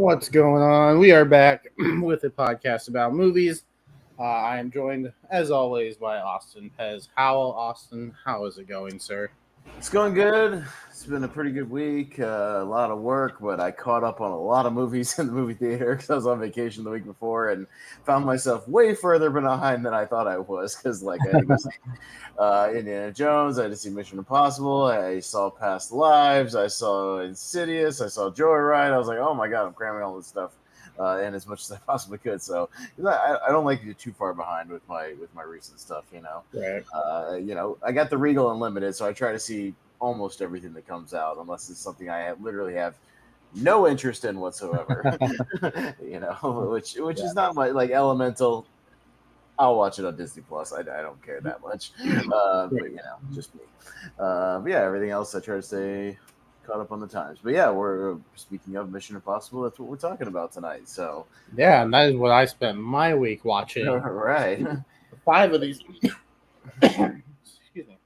What's going on? We are back with a podcast about movies. I am joined, as always, by Austin Pez. Austin, how is it going, sir? It's going good. It's been a pretty good week. A lot of work, but I caught up on a lot of movies in the movie theater because I was on vacation the week before and found myself way further behind than I thought I was. Because I had to go see Indiana Jones, I had to see Mission Impossible, I saw Past Lives, I saw Insidious, I saw Joyride. I was like, oh my god, I'm cramming all this stuff in as much as I possibly could. So I don't like to get too far behind with my recent stuff. Right. I got the Regal Unlimited, so I try to see almost everything that comes out, unless it's something literally have no interest in whatsoever. Which Yeah. is not my Elemental. I'll watch it on Disney Plus. I don't care that much, but just me. But yeah, everything else I try to stay caught up on the times. But yeah, we're speaking of Mission Impossible. That's what we're talking about tonight. So Yeah, and that is what I spent my week watching. right. Five of these. Excuse me.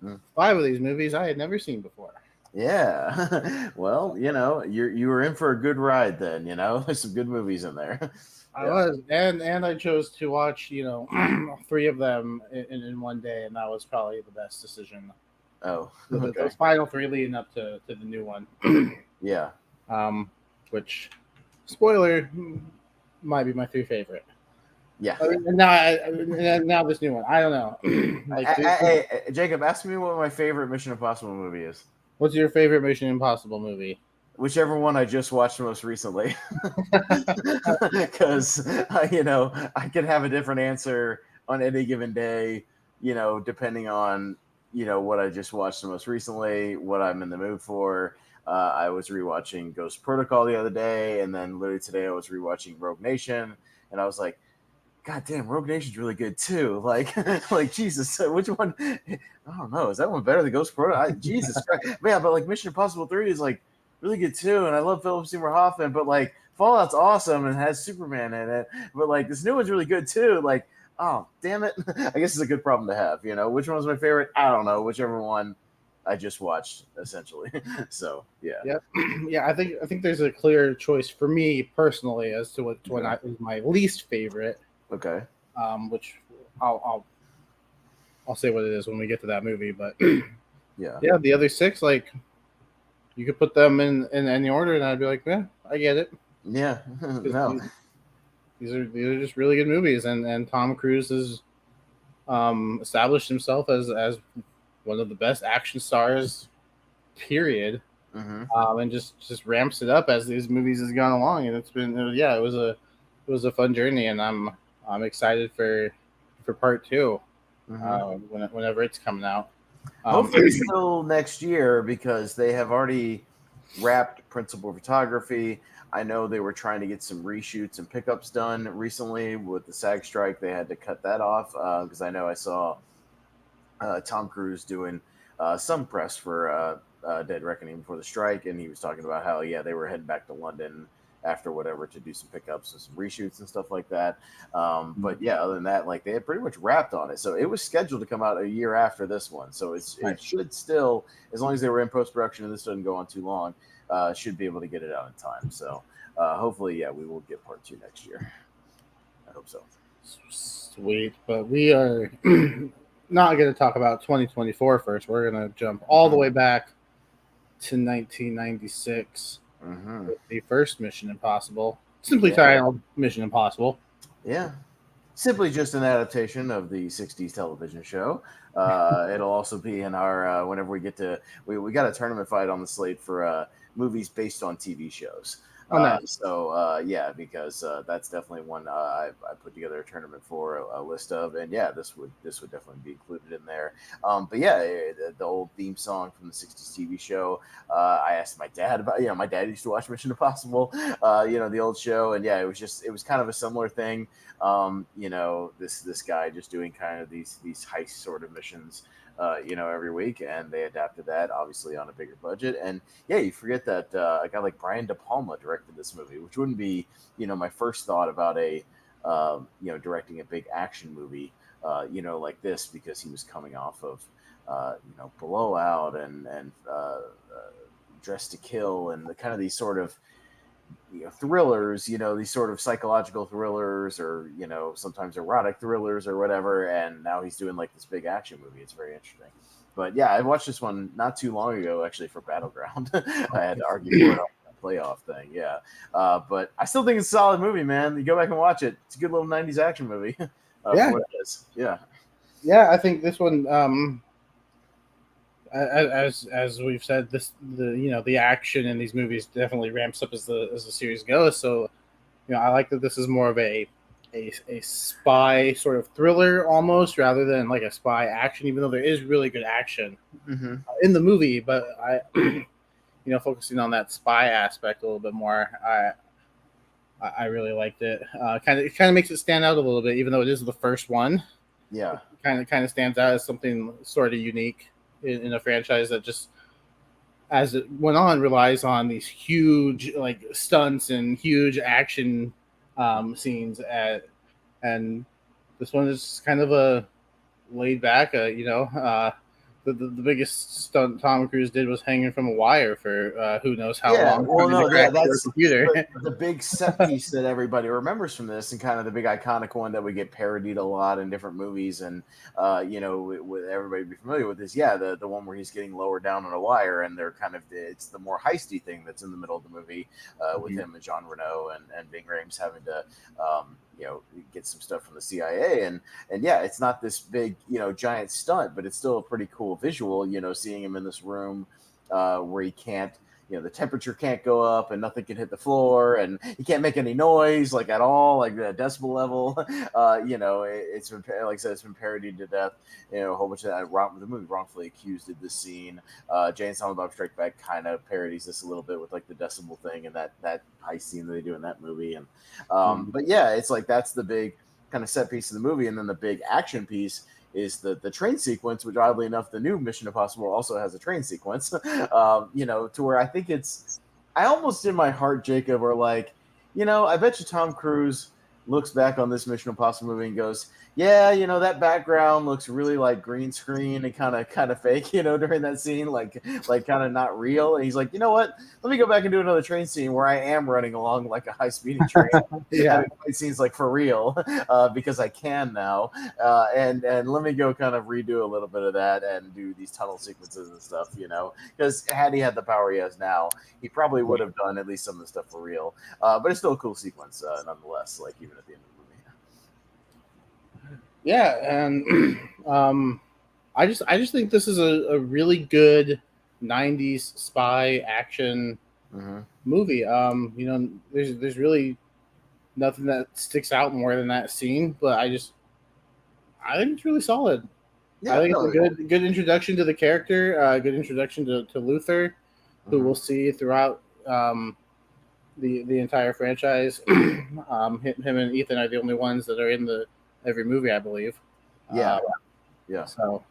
Mm. 5 of these movies I had never seen before. Yeah. Well, you were in for a good ride then. There's some good movies in there. I was, and I chose to watch, 3 of them in one day, and that was probably the best decision. Oh, Okay. Those final 3 leading up to the new one. Yeah. Which, spoiler, might be my 3 favorite. Yeah. And now this new one. I don't know. Hey, Jacob, ask me what my favorite Mission Impossible movie is. What's your favorite Mission Impossible movie? Whichever one I just watched most recently. Because, I could have a different answer on any given day, depending on, what I just watched the most recently, what I'm in the mood for. I was rewatching Ghost Protocol the other day, and then literally today I was rewatching Rogue Nation, and I was like, God damn, Rogue Nation's really good too. Like Jesus, which one? I don't know. Is that one better than Ghost Protocol? Jesus Christ, man! But Mission Impossible 3 is really good too, and I love Philip Seymour Hoffman. But Fallout's awesome and has Superman in it. But this new one's really good too. Oh damn it! I guess it's a good problem to have. Which one was my favorite? I don't know. Whichever one I just watched, essentially. So yeah. Yep. Yeah, I think there's a clear choice for me personally as to which one is my least favorite. Okay. Which I'll say what it is when we get to that movie, but yeah, the other 6, you could put them in any order, and I'd be like, yeah, I get it. Yeah, no, these are just really good movies, and Tom Cruise has established himself as one of the best action stars, period. Mm-hmm. And just ramps it up as these movies has gone along, and it was a fun journey, and I'm excited for part 2, whenever it's coming out. Hopefully still next year, because they have already wrapped principal photography. I know they were trying to get some reshoots and pickups done recently with the SAG strike. They had to cut that off because I know I saw Tom Cruise doing some press for Dead Reckoning before the strike, and he was talking about how they were heading back to London after whatever to do some pickups and some reshoots and stuff like that. But yeah, other than that, they had pretty much wrapped on it. So it was scheduled to come out a year after this one. So it should still, as long as they were in post-production and this doesn't go on too long, should be able to get it out in time. So hopefully, we will get part 2 next year. I hope so. Sweet. But we are not going to talk about 2024 first. We're going to jump all the way back to 1996. With the first Mission Impossible, simply titled Mission Impossible. Yeah, simply just an adaptation of the 60s television show. It'll also be in our whenever we get to we got a tournament fight on the slate for movies based on TV shows. Nice. Because that's definitely one I put together a tournament for a list of, and this would definitely be included in there. The old theme song from the 60s TV show. I asked my dad about, my dad used to watch Mission Impossible, the old show, and it was kind of a similar thing. This guy just doing kind of these heist sort of missions. Every week, and they adapted that obviously on a bigger budget. And you forget that a guy like Brian De Palma directed this movie, which wouldn't be, my first thought about directing a big action movie, like this, because he was coming off of, Blowout and Dressed to Kill, and the kind of these sort of thrillers, these sort of psychological thrillers, or sometimes erotic thrillers or whatever. And now he's doing like this big action movie. It's very interesting. But yeah, I watched this one not too long ago, actually, for Battleground. I had to argue for it on the playoff thing. Yeah, but I still think it's a solid movie, man. You go back and watch it. It's a good little '90s action movie. Yeah, for what it is. Yeah. Yeah, I think this one, as we've said, the action in these movies definitely ramps up as the series goes. So, I like that this is more of a spy sort of thriller almost, rather than like a spy action. Even though there is really good action in the movie, but focusing on that spy aspect a little bit more, I really liked it. It kind of makes it stand out a little bit, even though it is the first one. Yeah. Kind of stands out as something sort of unique in a franchise that just, as it went on, relies on these huge like stunts and huge action scenes. And this one is kind of a laid back. The biggest stunt Tom Cruise did was hanging from a wire for who knows how long. Well, no, that's computer. the big set piece that everybody remembers from this, and kind of the big iconic one that we get parodied a lot in different movies, and with everybody be familiar with this. Yeah, the one where he's getting lowered down on a wire, and they're it's the more heisty thing that's in the middle of the movie with him and Jean Reno and Ving Rhames having to get some stuff from the CIA, and yeah, it's not this big giant stunt, but it's still a pretty cool visual, seeing him in this room where he can't, the temperature can't go up and nothing can hit the floor, and he can't make any noise like at all, like the decibel level. It's been, like I said, it's been parodied to death. A whole bunch of that. The movie Wrongfully Accused did this scene. Jay and Silent Bob Strike Back kind of parodies this a little bit with like the decibel thing and that heist scene that they do in that movie. And but yeah, it's like that's the big kind of set piece of the movie, and then the big action piece is the train sequence, which oddly enough, the new Mission Impossible also has a train sequence, to where I think I almost in my heart, Jacob, are like, I bet you Tom Cruise looks back on this Mission Impossible movie and goes, yeah, that background looks really like green screen and kind of fake, during that scene, like kind of not real. And he's like, you know what? Let me go back and do another train scene where I am running along like a high speeding train. Having fight scenes like for real, because I can now. And let me go kind of redo a little bit of that and do these tunnel sequences and stuff, because had he had the power he has now, he probably would have done at least some of the stuff for real. But it's still a cool sequence nonetheless, like even at the end of the movie. Yeah, and I just think this is a really good '90s spy action movie. There's really nothing that sticks out more than that scene, but I think it's really solid. I think it's a good introduction to the character, good introduction to Luther, who we'll see throughout the entire franchise. Him and Ethan are the only ones that are in every movie, I believe. Yeah. So,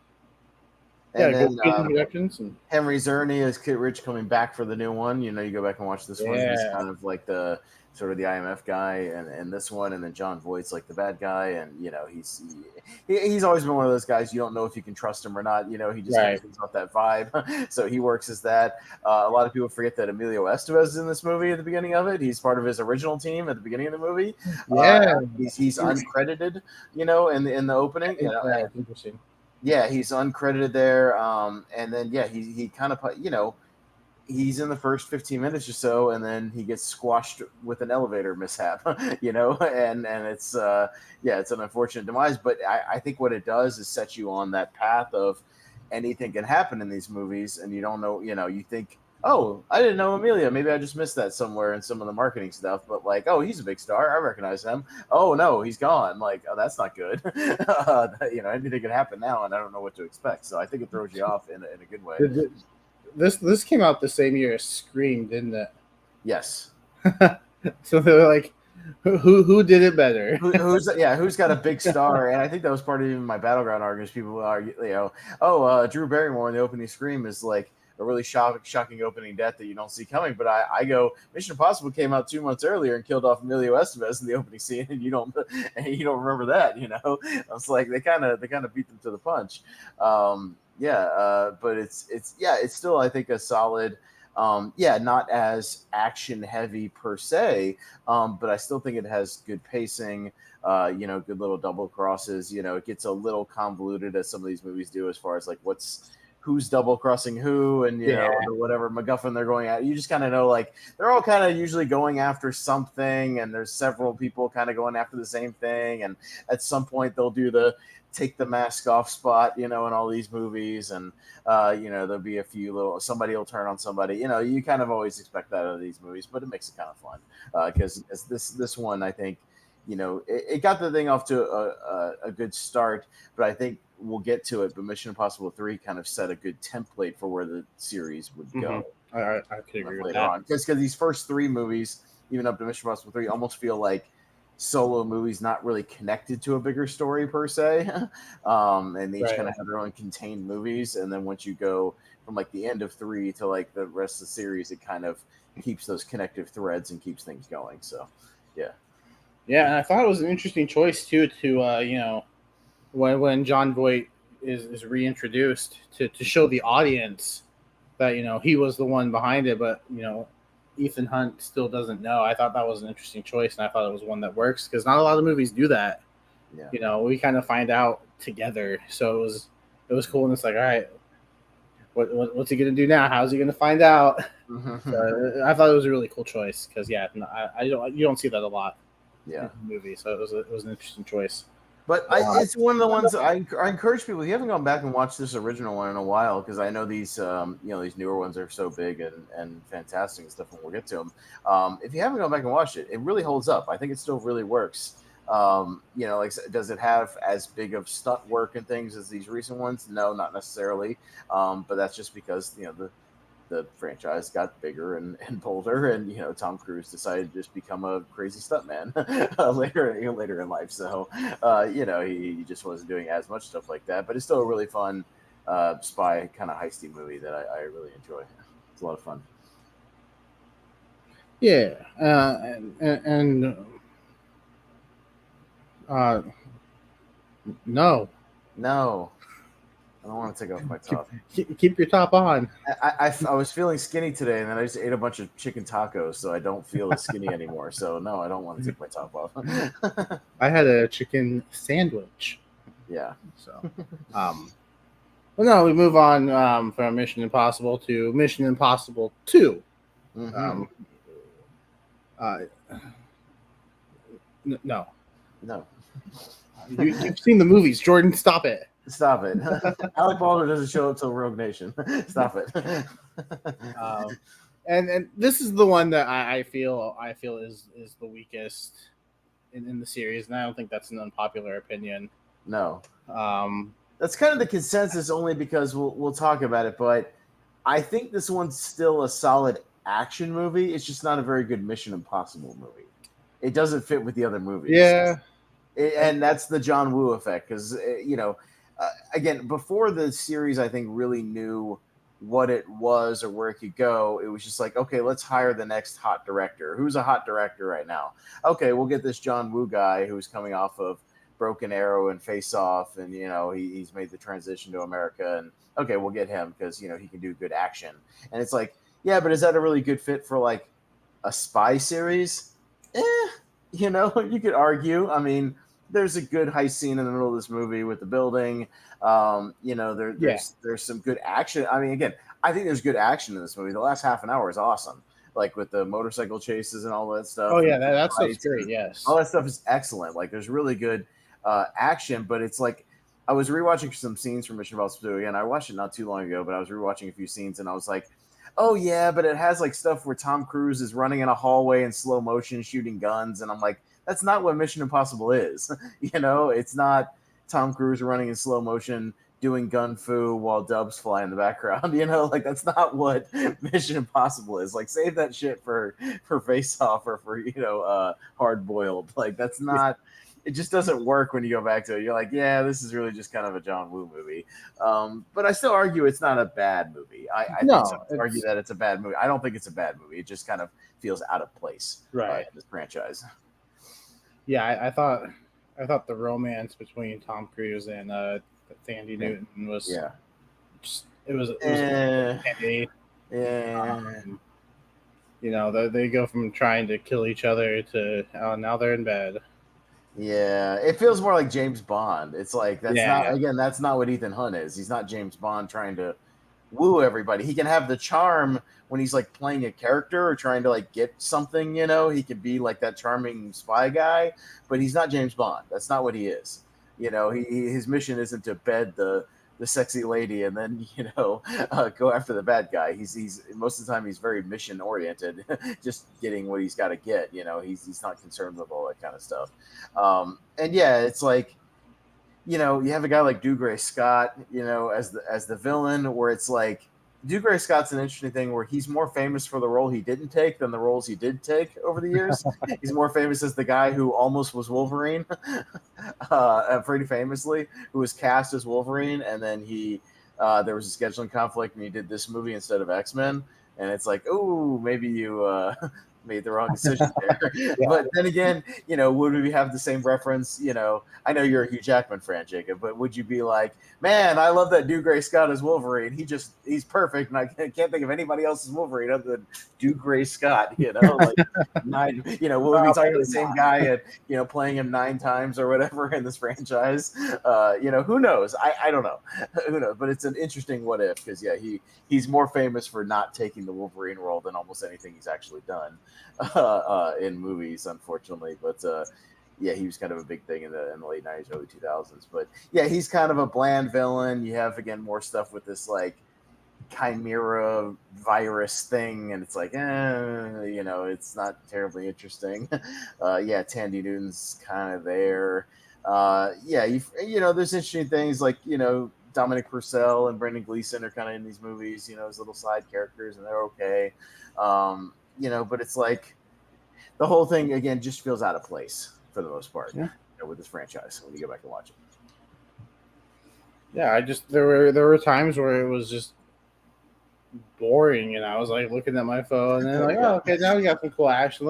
and then good introductions. Henry Czerny as Kit Rich coming back for the new one. You go back and watch this one. He's kind of like the sort of the IMF guy, and this one, and then John Voight's like the bad guy, and he's always been one of those guys you don't know if you can trust him or not. He just kind of gives off that vibe. So he works as that. A lot of people forget that Emilio Estevez is in this movie at the beginning of it. He's part of his original team at the beginning of the movie. He's uncredited, in the opening. That's interesting. Yeah, he's uncredited there, and then he kind of he's in the first 15 minutes or so, and then he gets squashed with an elevator mishap, and it's it's an unfortunate demise. But I think what it does is set you on that path of anything can happen in these movies, and you don't know, you think, oh, I didn't know Amelia. Maybe I just missed that somewhere in some of the marketing stuff. But like, oh, he's a big star. I recognize him. Oh no, he's gone. Like, oh, that's not good. Anything can happen now, and I don't know what to expect. So I think it throws you off in a good way. This came out the same year as Scream, didn't it? Yes. So they're like, who did it better? Who's got a big star? And I think that was part of even my Battleground arguments. People argue, Drew Barrymore in the opening Scream is like a really shocking opening death that you don't see coming. But I go, Mission Impossible came out 2 months earlier and killed off Emilio Estevez in the opening scene, and you don't remember that. I was like, they kind of beat them to the punch. But it's still, I think, a solid Yeah, not as action heavy per se, but I still think it has good pacing. Good little double crosses. It gets a little convoluted as some of these movies do, as far as like who's double crossing who, and Yeah. the whatever MacGuffin they're going at. You just kind of know, like, they're all kind of usually going after something, and there's several people kind of going after the same thing, and at some point they'll do the take the mask off spot, in all these movies, and there'll be a few little, somebody will turn on somebody. You kind of always expect that out of these movies, but it makes it kind of fun because this one, I think, it got the thing off to a good start, but I think we'll get to it. But Mission Impossible 3 kind of set a good template for where the series would go. I could agree with later that. on, because these first 3 movies, even up to Mission Impossible 3, almost feel like solo movies, not really connected to a bigger story per se. And they each kind of have their own contained movies. And then once you go from like the end of 3 to like the rest of the series, it kind of keeps those connective threads and keeps things going. So, yeah. Yeah, and I thought it was an interesting choice too to when John Voight is reintroduced to show the audience that he was the one behind it, but Ethan Hunt still doesn't know. I thought that was an interesting choice, and I thought it was one that works because not a lot of movies do that. Yeah. We kind of find out together, so it was cool. And it's like, all right, what's he gonna do now? How's he gonna find out? So I thought it was a really cool choice because you don't see that a lot. Yeah. In the movie, so it was an interesting choice. But it's one of the ones I encourage people. If you haven't gone back and watched this original one in a while, because I know these these newer ones are so big and fantastic and stuff, and we'll get to them. If you haven't gone back and watched it, it really holds up. I think it still really works. Does it have as big of stunt work and things as these recent ones? No, not necessarily. But that's just because the franchise got bigger and bolder, and Tom Cruise decided to just become a crazy stuntman later in life. So he just wasn't doing as much stuff like that, but it's still a really fun spy kind of heisty movie that I really enjoy. It's a lot of fun. Yeah, and no, I don't want to take off my top. Keep your top on. I was feeling skinny today, and then I just ate a bunch of chicken tacos, so I don't feel as skinny anymore. So no, I don't want to take my top off. I had a chicken sandwich. Yeah. So, well, no, we move on from Mission Impossible to Mission Impossible 2. Mm-hmm. No. You've seen the movies, Jordan. Stop it. Stop it. Alec Baldwin doesn't show up till Rogue Nation. Stop it. And this is the one that I feel is the weakest in the series, and I don't think that's an unpopular opinion. No. That's kind of the consensus, only because we'll talk about it, but I think this one's still a solid action movie. It's just not a very good Mission Impossible movie. It doesn't fit with the other movies. Yeah. And that's the John Woo effect, because again, before the series, I think, really knew what it was or where it could go, it was just like, okay, let's hire the next hot director. Who's a hot director right now? Okay, we'll get this John Woo guy who's coming off of Broken Arrow and Face Off, and he's made the transition to America, and okay, we'll get him because he can do good action. And it's like, yeah, but is that a really good fit for like a spy series? You could argue. I mean, there's a good heist scene in the middle of this movie with the building. There's some good action. I mean, again, I think there's good action in this movie. The last half an hour is awesome, like with the motorcycle chases and all that stuff. Oh yeah, that's great. Yes, all that stuff is excellent. Like, there's really good action, but it's like, I was rewatching some scenes from Mission Impossible 2 again. I watched it not too long ago, but I was rewatching a few scenes, and I was like, oh yeah, but it has like stuff where Tom Cruise is running in a hallway in slow motion shooting guns, and I'm like, that's not what Mission Impossible is. It's not Tom Cruise running in slow motion doing gun fu while dubs fly in the background. Like, that's not what Mission Impossible is. Like, save that shit for Face Off or for Hard Boiled. Like, that's not. It just doesn't work when you go back to it. You're like, yeah, this is really just kind of a John Woo movie. But I still argue it's not a bad movie. I argue that it's a bad movie. I don't think it's a bad movie. It just kind of feels out of place in this franchise. Yeah, I thought the romance between Tom Cruise and Sandy Newton was it was okay. Yeah. They go from trying to kill each other to now they're in bed. Yeah, it feels more like James Bond. It's like Yeah. that's not what Ethan Hunt is. He's not James Bond trying to woo everybody. He can have the charm when he's like playing a character or trying to like get something, he could be like that charming spy guy, but he's not James Bond. That's not what he is. His mission isn't to bed the sexy lady and then go after the bad guy. He's most of the time he's very mission oriented, just getting what he's got to get. He's not concerned with all that kind of stuff. And yeah, it's like you have a guy like Dougray Scott, as the villain, where it's like Dougray Scott's an interesting thing where he's more famous for the role he didn't take than the roles he did take over the years. He's more famous as the guy who almost was Wolverine, pretty famously, who was cast as Wolverine, and then there was a scheduling conflict, and he did this movie instead of X-Men, and it's like, oh, maybe you made the wrong decision there. Yeah. But then again, would we have the same reference? I know you're a Hugh Jackman fan, Jacob, but would you be like, man, I love that Dougray Scott as Wolverine. He's perfect, and I can't think of anybody else as Wolverine other than Dougray Scott. Would we be talking about the same guy at playing him 9 times or whatever in this franchise? Who knows? I don't know. Who knows? But it's an interesting what if, because he's more famous for not taking the Wolverine role than almost anything he's actually done in movies, unfortunately. But he was kind of a big thing in the late 90s, early 2000s. But yeah, he's kind of a bland villain. You have, again, more stuff with this like chimera virus thing, and it's like, it's not terribly interesting. Tandy Newton's kind of there. There's interesting things like, Dominic Purcell and Brendan Gleeson are kind of in these movies, as little side characters, and they're okay. But it's like the whole thing, again, just feels out of place for the most part with this franchise when you go back and watch it. Yeah, there were times where it was just boring, and I was like looking at my phone, and like, oh, okay, now we got some cool action.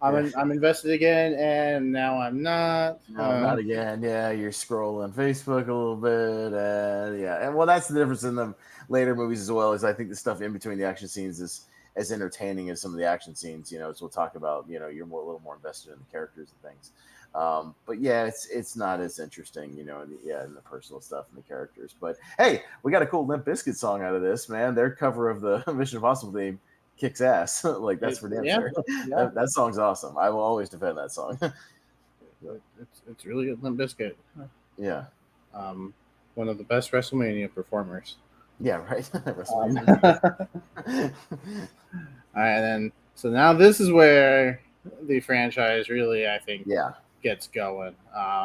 I'm invested again, and now I'm not. No, not again. Yeah, you're scrolling Facebook a little bit, and well, that's the difference in the later movies as well. Is I think the stuff in between the action scenes is as entertaining as some of the action scenes. As we'll talk about. You're a little more invested in the characters and things. But yeah, it's not as interesting, in the personal stuff and the characters. But hey, we got a cool Limp Bizkit song out of this, man. Their cover of the Mission Impossible theme kicks ass. Like that's for damn sure. Yeah. That song's awesome. I will always defend that song. It's really good, Limp Bizkit. Yeah. One of the best WrestleMania performers. Yeah, right. WrestleMania. All right, then. So now this is where the franchise really, I think, gets going.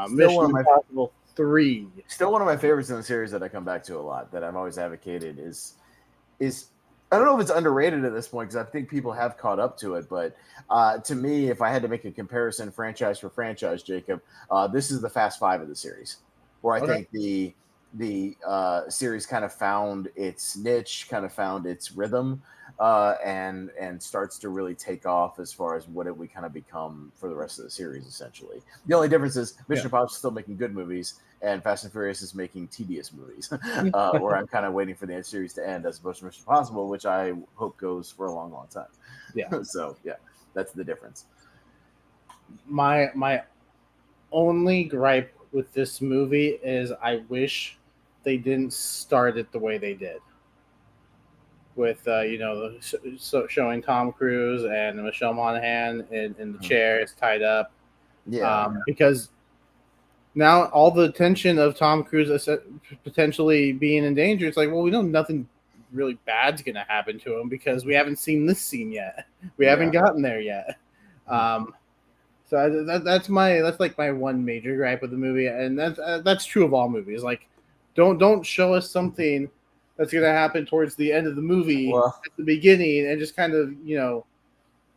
Mission Impossible 3. Still one of my favorites in the series that I come back to a lot, that I've always advocated is I don't know if it's underrated at this point because I think people have caught up to it. But to me, if I had to make a comparison franchise for franchise, Jacob, this is the Fast Five of the series, where I think the series kind of found its niche, kind of found its rhythm, and starts to really take off as far as what it would kind of become for the rest of the series, essentially. The only difference is Mission Impossible is still making good movies, and Fast and Furious is making tedious movies, where I'm kind of waiting for the series to end as opposed to Mission Impossible, which I hope goes for a long, long time. Yeah. So, yeah, that's the difference. My only gripe with this movie is I wish they didn't start it the way they did. With showing Tom Cruise and Michelle Monaghan in the chair is tied up, because now all the tension of Tom Cruise potentially being in danger. It's like, well, we know nothing really bad's gonna happen to him because we haven't seen this scene yet. We haven't gotten there yet. So that's like my one major gripe with the movie, and that's true of all movies. Like, don't show us something that's going to happen towards the end of the movie at the beginning and just kind of,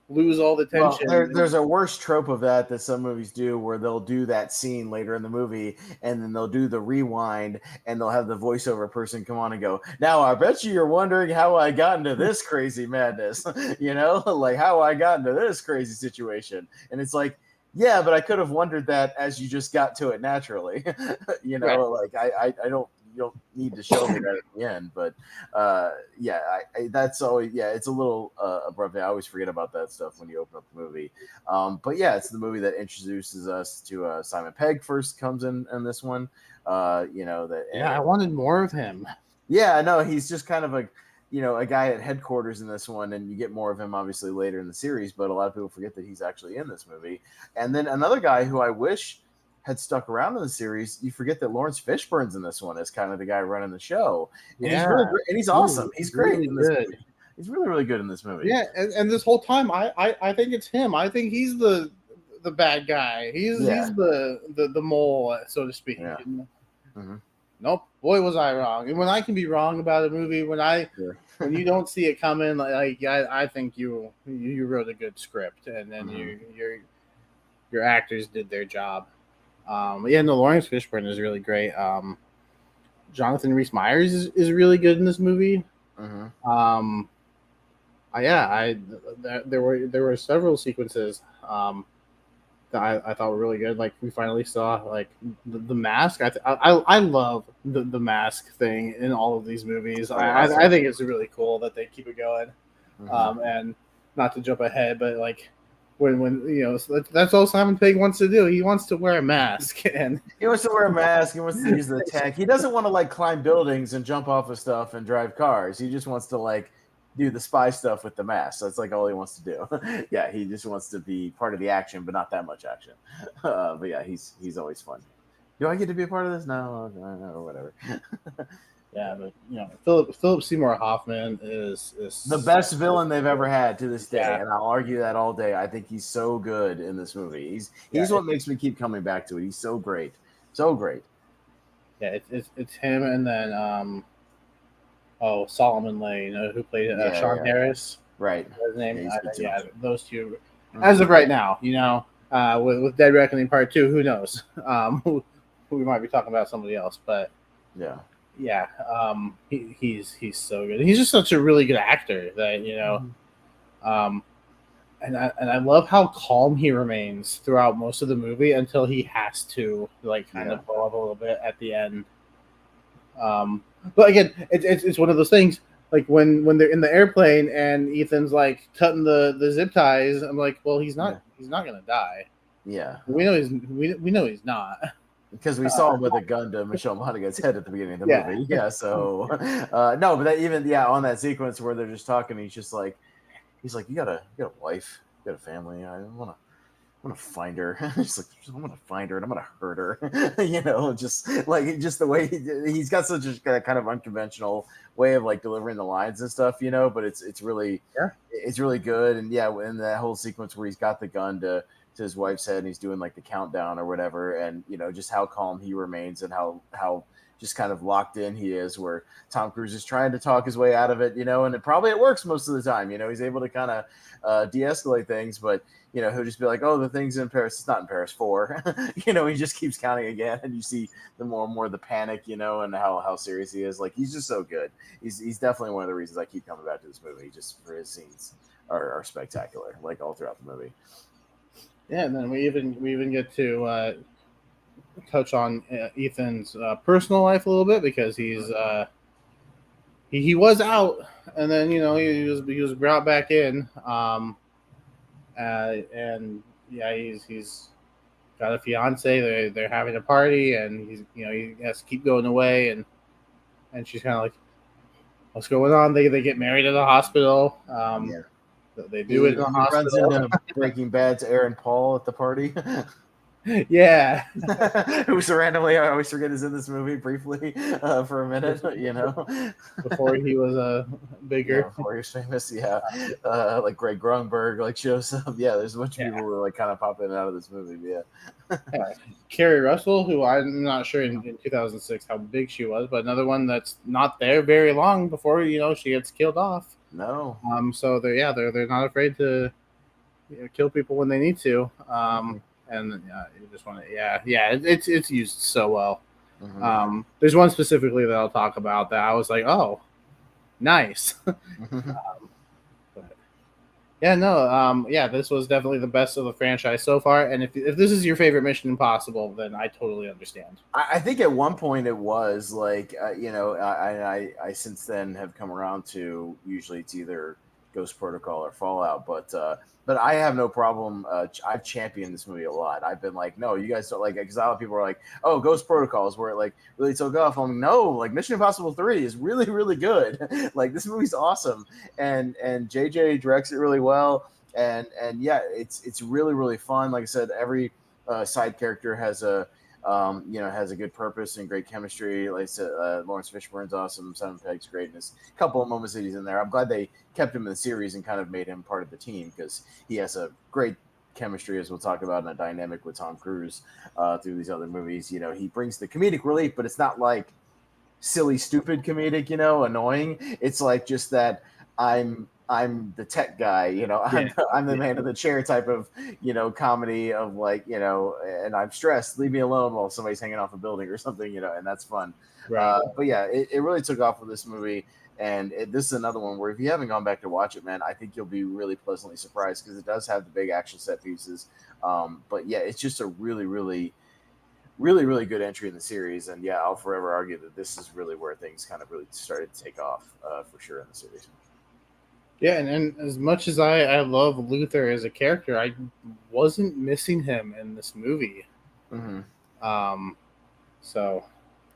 lose all the tension. Well, there's a worse trope of that some movies do where they'll do that scene later in the movie and then they'll do the rewind and they'll have the voiceover person come on and go, now I bet you're wondering how I got into this crazy madness, like how I got into this crazy situation. And it's like, yeah, but I could have wondered that as you just got to it naturally. Like I don't don't need to show me that at the end. But yeah, that's always it's a little abrupt. I always forget about that stuff when you open up the movie. But yeah, it's the movie that introduces us to Simon Pegg. First comes in this one. That I wanted more of him. Yeah, no, he's just kind of a guy at headquarters in this one, and you get more of him obviously later in the series, but a lot of people forget that he's actually in this movie. And then another guy who I wish had stuck around in the series, you forget that Lawrence Fishburne's in this one as kind of the guy running the show. And he's really great, and he's awesome. He's great really in this good. movie. He's really, really good in this movie. Yeah, and this whole time I think it's him. I think he's the bad guy. He's the mole, so to speak. Yeah. Mm-hmm. Nope, boy was I wrong. And when I can be wrong about a movie, when when you don't see it coming, I think you wrote a good script, and then your actors did their job. Lawrence Fishburne is really great. Jonathan Rhys Meyers is really good in this movie. Mm-hmm. There were several sequences that I thought were really good. Like we finally saw like the mask. I love the mask thing in all of these movies. I think it's really cool that they keep it going. And not to jump ahead, but like when that's all Simon Pegg wants to do. He wants to wear a mask, and he wants to wear a mask. He wants to use the tech. He doesn't want to like climb buildings and jump off of stuff and drive cars. He just wants to like do the spy stuff with the mask. That's like all he wants to do. Yeah, he just wants to be part of the action, but not that much action. But yeah, he's always fun. Do I get to be a part of this? No, or whatever. Yeah, but Philip Seymour Hoffman is the best villain they've ever had to this day, and I'll argue that all day. I think he's so good in this movie. He's what makes me keep coming back to it. He's so great, so great. Yeah, it's him, and then Solomon Lane, who played Sean Harris, right? His name, those two. As of right now, with Dead Reckoning Part 2, who knows? We might be talking about somebody else, but he's so good. He's just such a really good actor that and I love how calm he remains throughout most of the movie until he has to kind of blow up a little bit at the end. But again, it's one of those things. Like when they're in the airplane and Ethan's like cutting the zip ties, I'm like, well, he's not gonna die. Yeah, we know he's not. Because we saw him with a gun to Michelle Monaghan's head at the beginning of the movie. Yeah, so no, but that on that sequence where they're just talking, he's like, you got a wife, you got a family. I want to find her. He's like, I'm gonna find her and I'm gonna hurt her. Just the way he's got such a kind of unconventional way of like delivering the lines and stuff, But it's really good. And in that whole sequence where he's got the gun to his wife's head and he's doing like the countdown or whatever, and just how calm he remains and how just kind of locked in he is, where Tom Cruise is trying to talk his way out of it, and it works most of the time. He's able to kind of de-escalate things, but he'll just be like, oh, the thing's in Paris. It's not in Paris 4. He just keeps counting again, and you see the more and more the panic, and how serious he is. Like, he's just so good. He's definitely one of the reasons I keep coming back to this movie, just for his scenes are spectacular, like all throughout the movie. Yeah, and then we even get to touch on Ethan's personal life a little bit, because he's he was out, and then he was brought back in, and he's got a fiance. They're having a party, and he has to keep going away, and she's kind of like, what's going on? They get married at a hospital. They do it in the hospital. Runs into Breaking Bad's Aaron Paul at the party. Yeah. Who's randomly, I always forget, is in this movie briefly for a minute, Before he was bigger. Before he was famous, like Greg Grunberg shows up. Yeah, there's a bunch of people who are kind of popping out of this movie. Carrie Russell, who I'm not sure in 2006 how big she was, but another one that's not there very long before she gets killed off. No. So they're not afraid to kill people when they need to. And you just want to it's used so well. There's one specifically that I'll talk about that I was like, oh, nice. But Yeah, no, yeah, this was definitely the best of the franchise so far. And if this is your favorite Mission Impossible, then I totally understand. I think at one point it was like, I since then have come around to usually it's either Ghost Protocol or Fallout, but I have no problem. I've championed this movie a lot. I've been like, no, you guys don't like, because a lot of people are like, oh, Ghost Protocol is where it like really took off. I'm like, no, like Mission Impossible 3 is really really good. Like this movie's awesome, and JJ directs it really well, and yeah, it's really really fun. Like I said, every side character has a good purpose and great chemistry. Like I said, Lawrence Fishburne's awesome. Simon Pegg's great. And there's a couple of moments that he's in there. I'm glad they kept him in the series and kind of made him part of the team because he has a great chemistry, as we'll talk about, in a dynamic with Tom Cruise through these other movies. He brings the comedic relief, but it's not like silly, stupid comedic, annoying. It's like just that I'm the tech guy, Yeah. I'm the man of the chair type of, comedy of like, and I'm stressed, leave me alone while somebody's hanging off a building or something, and that's fun. Right. But yeah, it really took off with this movie. And this is another one where if you haven't gone back to watch it, man, I think you'll be really pleasantly surprised because it does have the big action set pieces. But yeah, it's just a really, really, really, really good entry in the series. And yeah, I'll forever argue that this is really where things kind of really started to take off for sure in the series. Yeah, and as much as I love Luther as a character, I wasn't missing him in this movie. Mm-hmm. So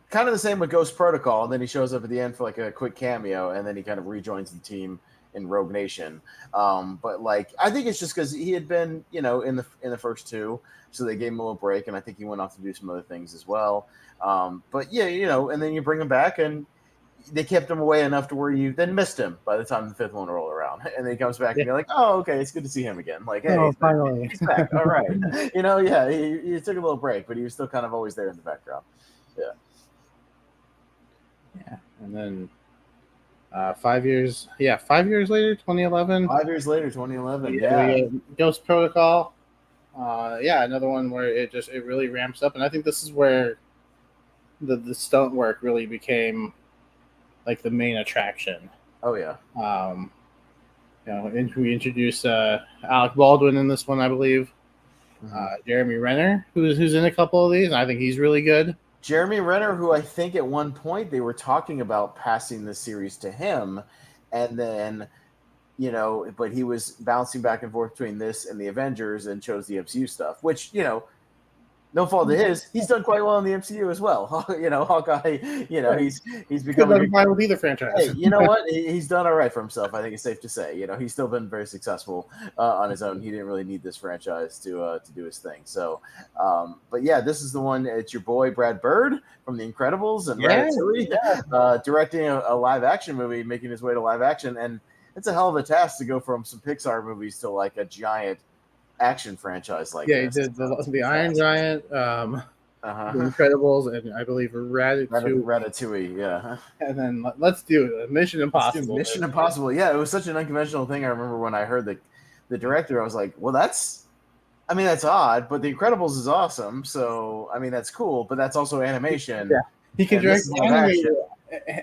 kind of the same with Ghost Protocol, and then he shows up at the end for like a quick cameo, and then he kind of rejoins the team in Rogue Nation. But like, I think it's just because he had been, in the first two, so they gave him a little break, and I think he went off to do some other things as well. But yeah, and then you bring him back, and they kept him away enough to where you then missed him by the time the fifth one rolled around, and then he comes back and you're like, oh, okay, it's good to see him again. Like, hey, oh, finally, he's back. All right, yeah, he took a little break, but he was still kind of always there in the background. Yeah. Yeah, and then 5 years. Yeah, 5 years later, 2011. 5 years later, 2011. We Yeah. get Ghost Protocol. Yeah, another one where it really ramps up, and I think this is where the stunt work really became like the main attraction. Oh yeah. And we introduced Alec Baldwin in this one, I believe. Jeremy Renner, who's in a couple of these, and I think he's really good. Jeremy Renner, who I think at one point they were talking about passing the series to him, and then, but he was bouncing back and forth between this and the Avengers and chose the MCU stuff, which, no fault of his. He's done quite well in the MCU as well. Hawkeye, he's become fine with either franchise. Hey, you know what? He's done all right for himself. I think it's safe to say. He's still been very successful on his own. He didn't really need this franchise to do his thing. So, but yeah, this is the one. It's your boy Brad Bird from The Incredibles and Ratatouille, directing a live action movie, making his way to live action, and it's a hell of a task to go from some Pixar movies to like a giant action franchise like this. He did the Iron Giant, The Incredibles, and I believe Ratatouille, yeah. And then let's do it. Mission Impossible. Mission Impossible, yeah. It was such an unconventional thing. I remember when I heard the director, I was like, well, that's odd, but The Incredibles is awesome. So, that's cool, but that's also animation. Yeah. He can direct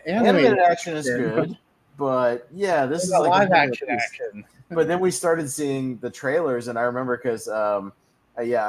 animated action is good, but yeah, this is like live action. But then we started seeing the trailers, and I remember because, I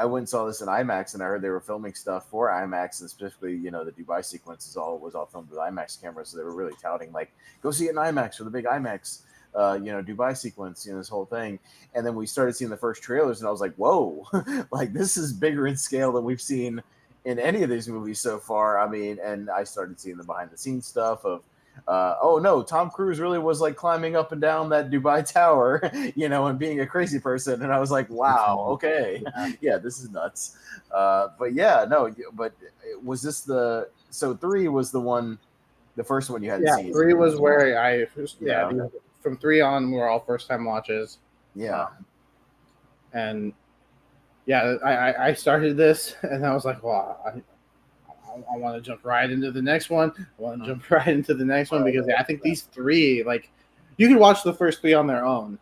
went and saw this in IMAX, and I heard they were filming stuff for IMAX, and specifically, the Dubai sequence was all filmed with IMAX cameras, so they were really touting, like, go see it in IMAX for the big IMAX, Dubai sequence, this whole thing. And then we started seeing the first trailers, and I was like, whoa, like, this is bigger in scale than we've seen in any of these movies so far. And I started seeing the behind-the-scenes stuff of, oh no, Tom Cruise really was like climbing up and down that Dubai tower, and being a crazy person. And I was like, wow, okay, yeah, this is nuts. But yeah, no, but was this so 3 was the first one you had seen? 3 was where from 3 on were all first time watches. Yeah. And yeah, I started this and I was like, wow, I want to jump right into the next one. Because I think these 3, like, you could watch the first 3 on their own,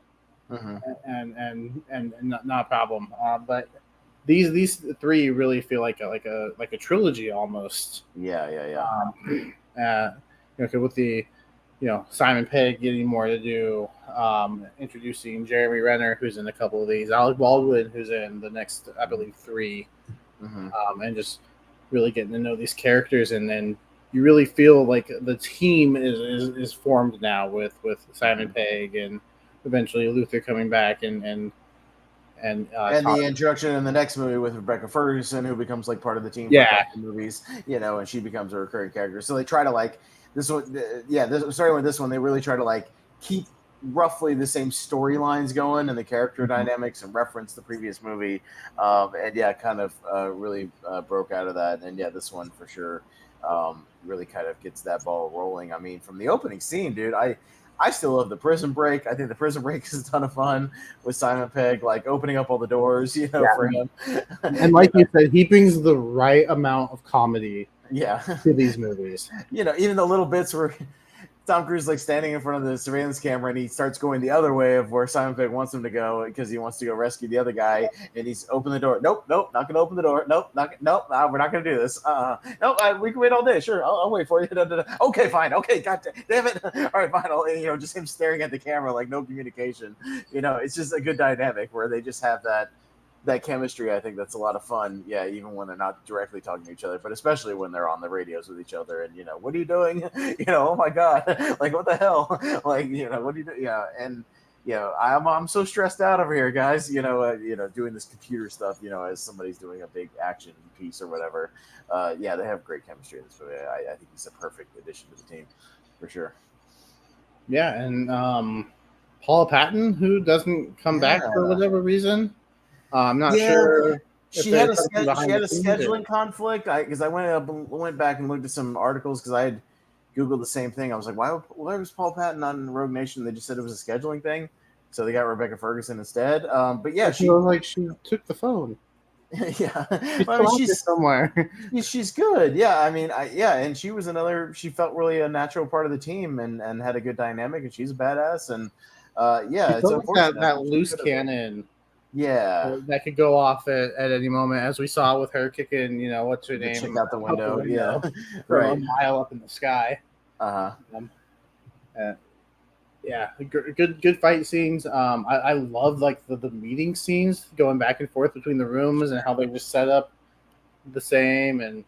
and not a problem. But these 3 really feel like a trilogy almost. Yeah. With the Simon Pegg getting more to do, introducing Jeremy Renner, who's in a couple of these, Alec Baldwin, who's in the next, I believe, 3, and just really getting to know these characters, and then you really feel like the team is formed now with Simon Pegg and eventually Luther coming back and the introduction in the next movie with Rebecca Ferguson, who becomes like part of the team for Yeah. a couple movies, and she becomes a recurring character. So they try to like this one, starting with this one, they really try to like keep roughly the same storylines going and the character dynamics and reference the previous movie, kind of really broke out of that. And this one for sure really kind of gets that ball rolling. I mean, from the opening scene, dude, I still love the prison break. I think the prison break is a ton of fun with Simon Pegg, like opening up all the doors, for him. And like you said, he brings the right amount of comedy to these movies. Even the little bits where Tom Cruise like standing in front of the surveillance camera and he starts going the other way of where Simon Pegg wants him to go because he wants to go rescue the other guy, and he's open the door. Nope, not gonna open the door. Nope, we're not gonna do this. Nope, we can wait all day. Sure, I'll wait for you. Okay, fine. Okay, god damn it. All right, fine. Just him staring at the camera like no communication. It's just a good dynamic where they just have that chemistry. I think that's a lot of fun. Yeah, even when they're not directly talking to each other, but especially when they're on the radios with each other. And what are you doing? Oh my god, like what the hell? Like what do you do? Yeah, and I'm so stressed out over here, guys. Doing this computer stuff. As somebody's doing a big action piece or whatever. They have great chemistry in this movie. I think he's a perfect addition to the team, for sure. Yeah, and Paula Patton, who doesn't come back for whatever reason. I'm not sure. She had a scheduling conflict. Because I went back and looked at some articles because I had Googled the same thing. I was like, why was Paul Patton on Rogue Nation? They just said it was a scheduling thing, so they got Rebecca Ferguson instead. But yeah, she took the phone. Yeah, she's somewhere. She's good. Yeah, I mean, and she was another. She felt really a natural part of the team and had a good dynamic, and she's a badass. And it's unfortunate that loose cannon. Yeah, that could go off at any moment, as we saw with her kicking, what's her name? Chick out the window. Yeah, right, a mile up in the sky. Good fight scenes. I love like the meeting scenes going back and forth between the rooms and how they just set up the same and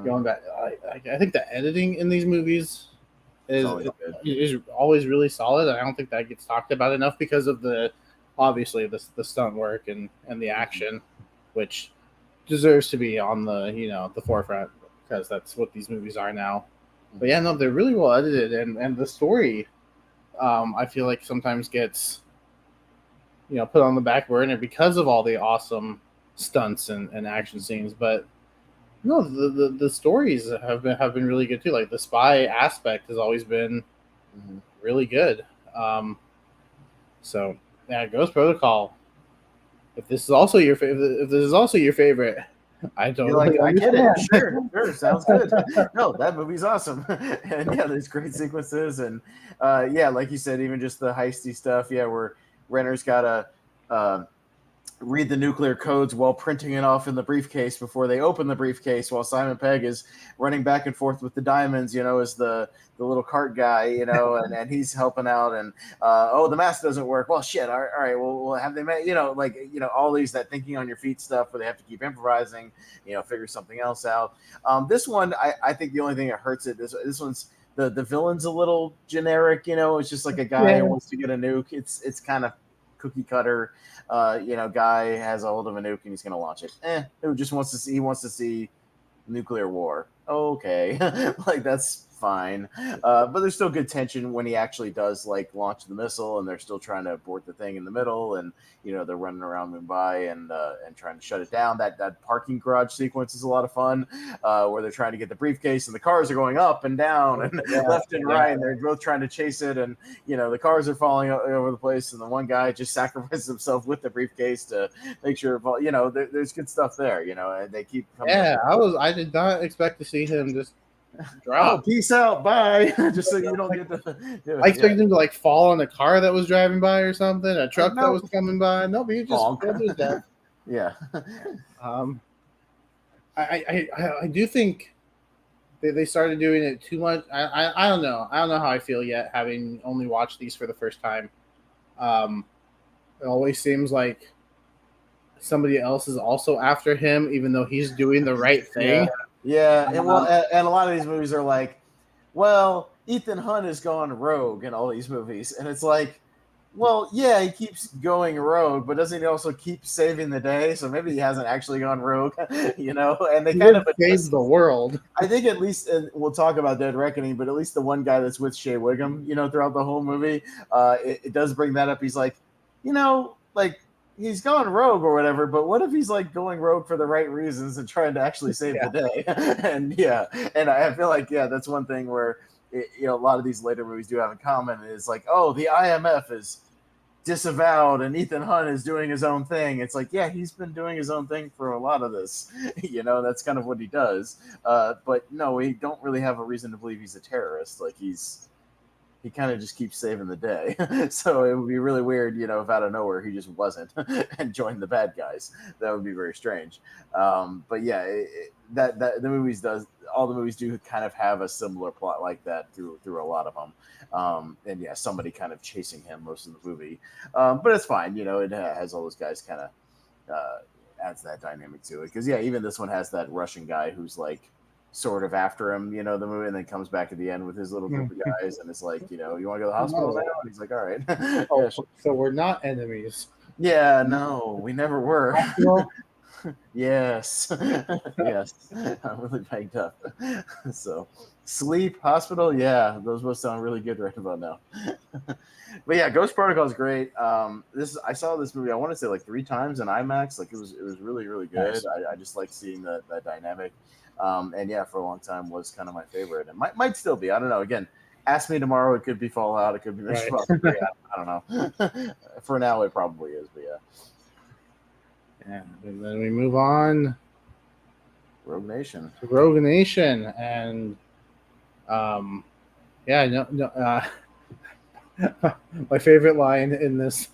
going back. I think the editing in these movies is always really solid. I don't think that gets talked about enough because of obviously the stunt work and the action, which deserves to be on the forefront because that's what these movies are now. But yeah, no, they're really well edited, and the story I feel like sometimes gets put on the back burner because of all the awesome stunts and action scenes. But no, the stories have been really good too. Like the spy aspect has always been really good. So yeah, Ghost Protocol. If this is also your favorite, I don't. I get it. Sure, sounds good. No, that movie's awesome, and there's great sequences, and like you said, even just the heisty stuff. Yeah, where Renner's got to read the nuclear codes while printing it off in the briefcase before they open the briefcase, while Simon Pegg is running back and forth with the diamonds, as the little cart guy, and he's helping out, and the mask doesn't work. Well, shit. All right. Well, have they met? All these that thinking on your feet stuff where they have to keep improvising, figure something else out. This one, I think the only thing that hurts it this one's the villain's a little generic. It's just like a guy who wants to get a nuke. It's kind of cookie cutter. Guy has a hold of a nuke and he's going to launch it. Who just wants to see nuclear war. Okay. Like that's fine. But there's still good tension when he actually does like launch the missile and they're still trying to abort the thing in the middle and they're running around Mumbai and trying to shut it down. That parking garage sequence is a lot of fun, where they're trying to get the briefcase and the cars are going up and down and left and right, and they're both trying to chase it, and the cars are falling over the place, and the one guy just sacrifices himself with the briefcase to make sure there's good stuff there, and they keep coming I did not expect to see him just drop. Oh, peace out, bye. Just so you don't get to. I expected him to like fall on a car that was driving by or something, a truck that was coming by. No, but he just fell to his death. Yeah. I do think they started doing it too much. I don't know. I don't know how I feel yet, having only watched these for the first time. It always seems like somebody else is also after him, even though he's doing the right Yeah, thing. yeah. And a lot of these movies are like, well, Ethan Hunt has gone rogue in all these movies, and it's like, well, yeah, he keeps going rogue, but doesn't he also keep saving the day? So maybe he hasn't actually gone rogue, And they He kind did of save the world. I think at least, and we'll talk about Dead Reckoning, but at least the one guy that's with Shea Wiggum, throughout the whole movie, it does bring that up. He's like, like he's gone rogue or whatever, but what if he's like going rogue for the right reasons and trying to actually save the day? And yeah, and I feel like, yeah, that's one thing where, a lot of these later movies do have in common is like, oh, the IMF is disavowed and Ethan Hunt is doing his own thing. It's like, yeah, he's been doing his own thing for a lot of this. That's kind of what he does. But no, we don't really have a reason to believe he's a terrorist. Like he kind of just keeps saving the day. So it would be really weird, if out of nowhere he just wasn't and joined the bad guys. That would be very strange. But yeah, that the all the movies do kind of have a similar plot like that through a lot of them. And yeah, somebody kind of chasing him most of the movie. But it's fine, it has all those guys kind of adds that dynamic to it. Because yeah, even this one has that Russian guy who's like sort of after him, the movie, and then comes back at the end with his little group of guys, and it's like, you want to go to the hospital now? And he's like, all right. Oh, so we're not enemies. Yeah, no, we never were. Yes. Yes. I'm really banged up. So sleep, hospital, yeah, those both sound really good right about now. But yeah, Ghost Protocol is great. I saw this movie, I want to say like 3 times in IMAX. Like it was really, really good. Nice. I just like seeing that dynamic. And yeah, for a long time was kind of my favorite, and might still be. I don't know. Again, ask me tomorrow. It could be Fallout. It could be Mission Impossible. I don't know. For now, it probably is. But yeah. Yeah, and then we move on. Rogue Nation. Rogue Nation, and yeah, no. My favorite line in this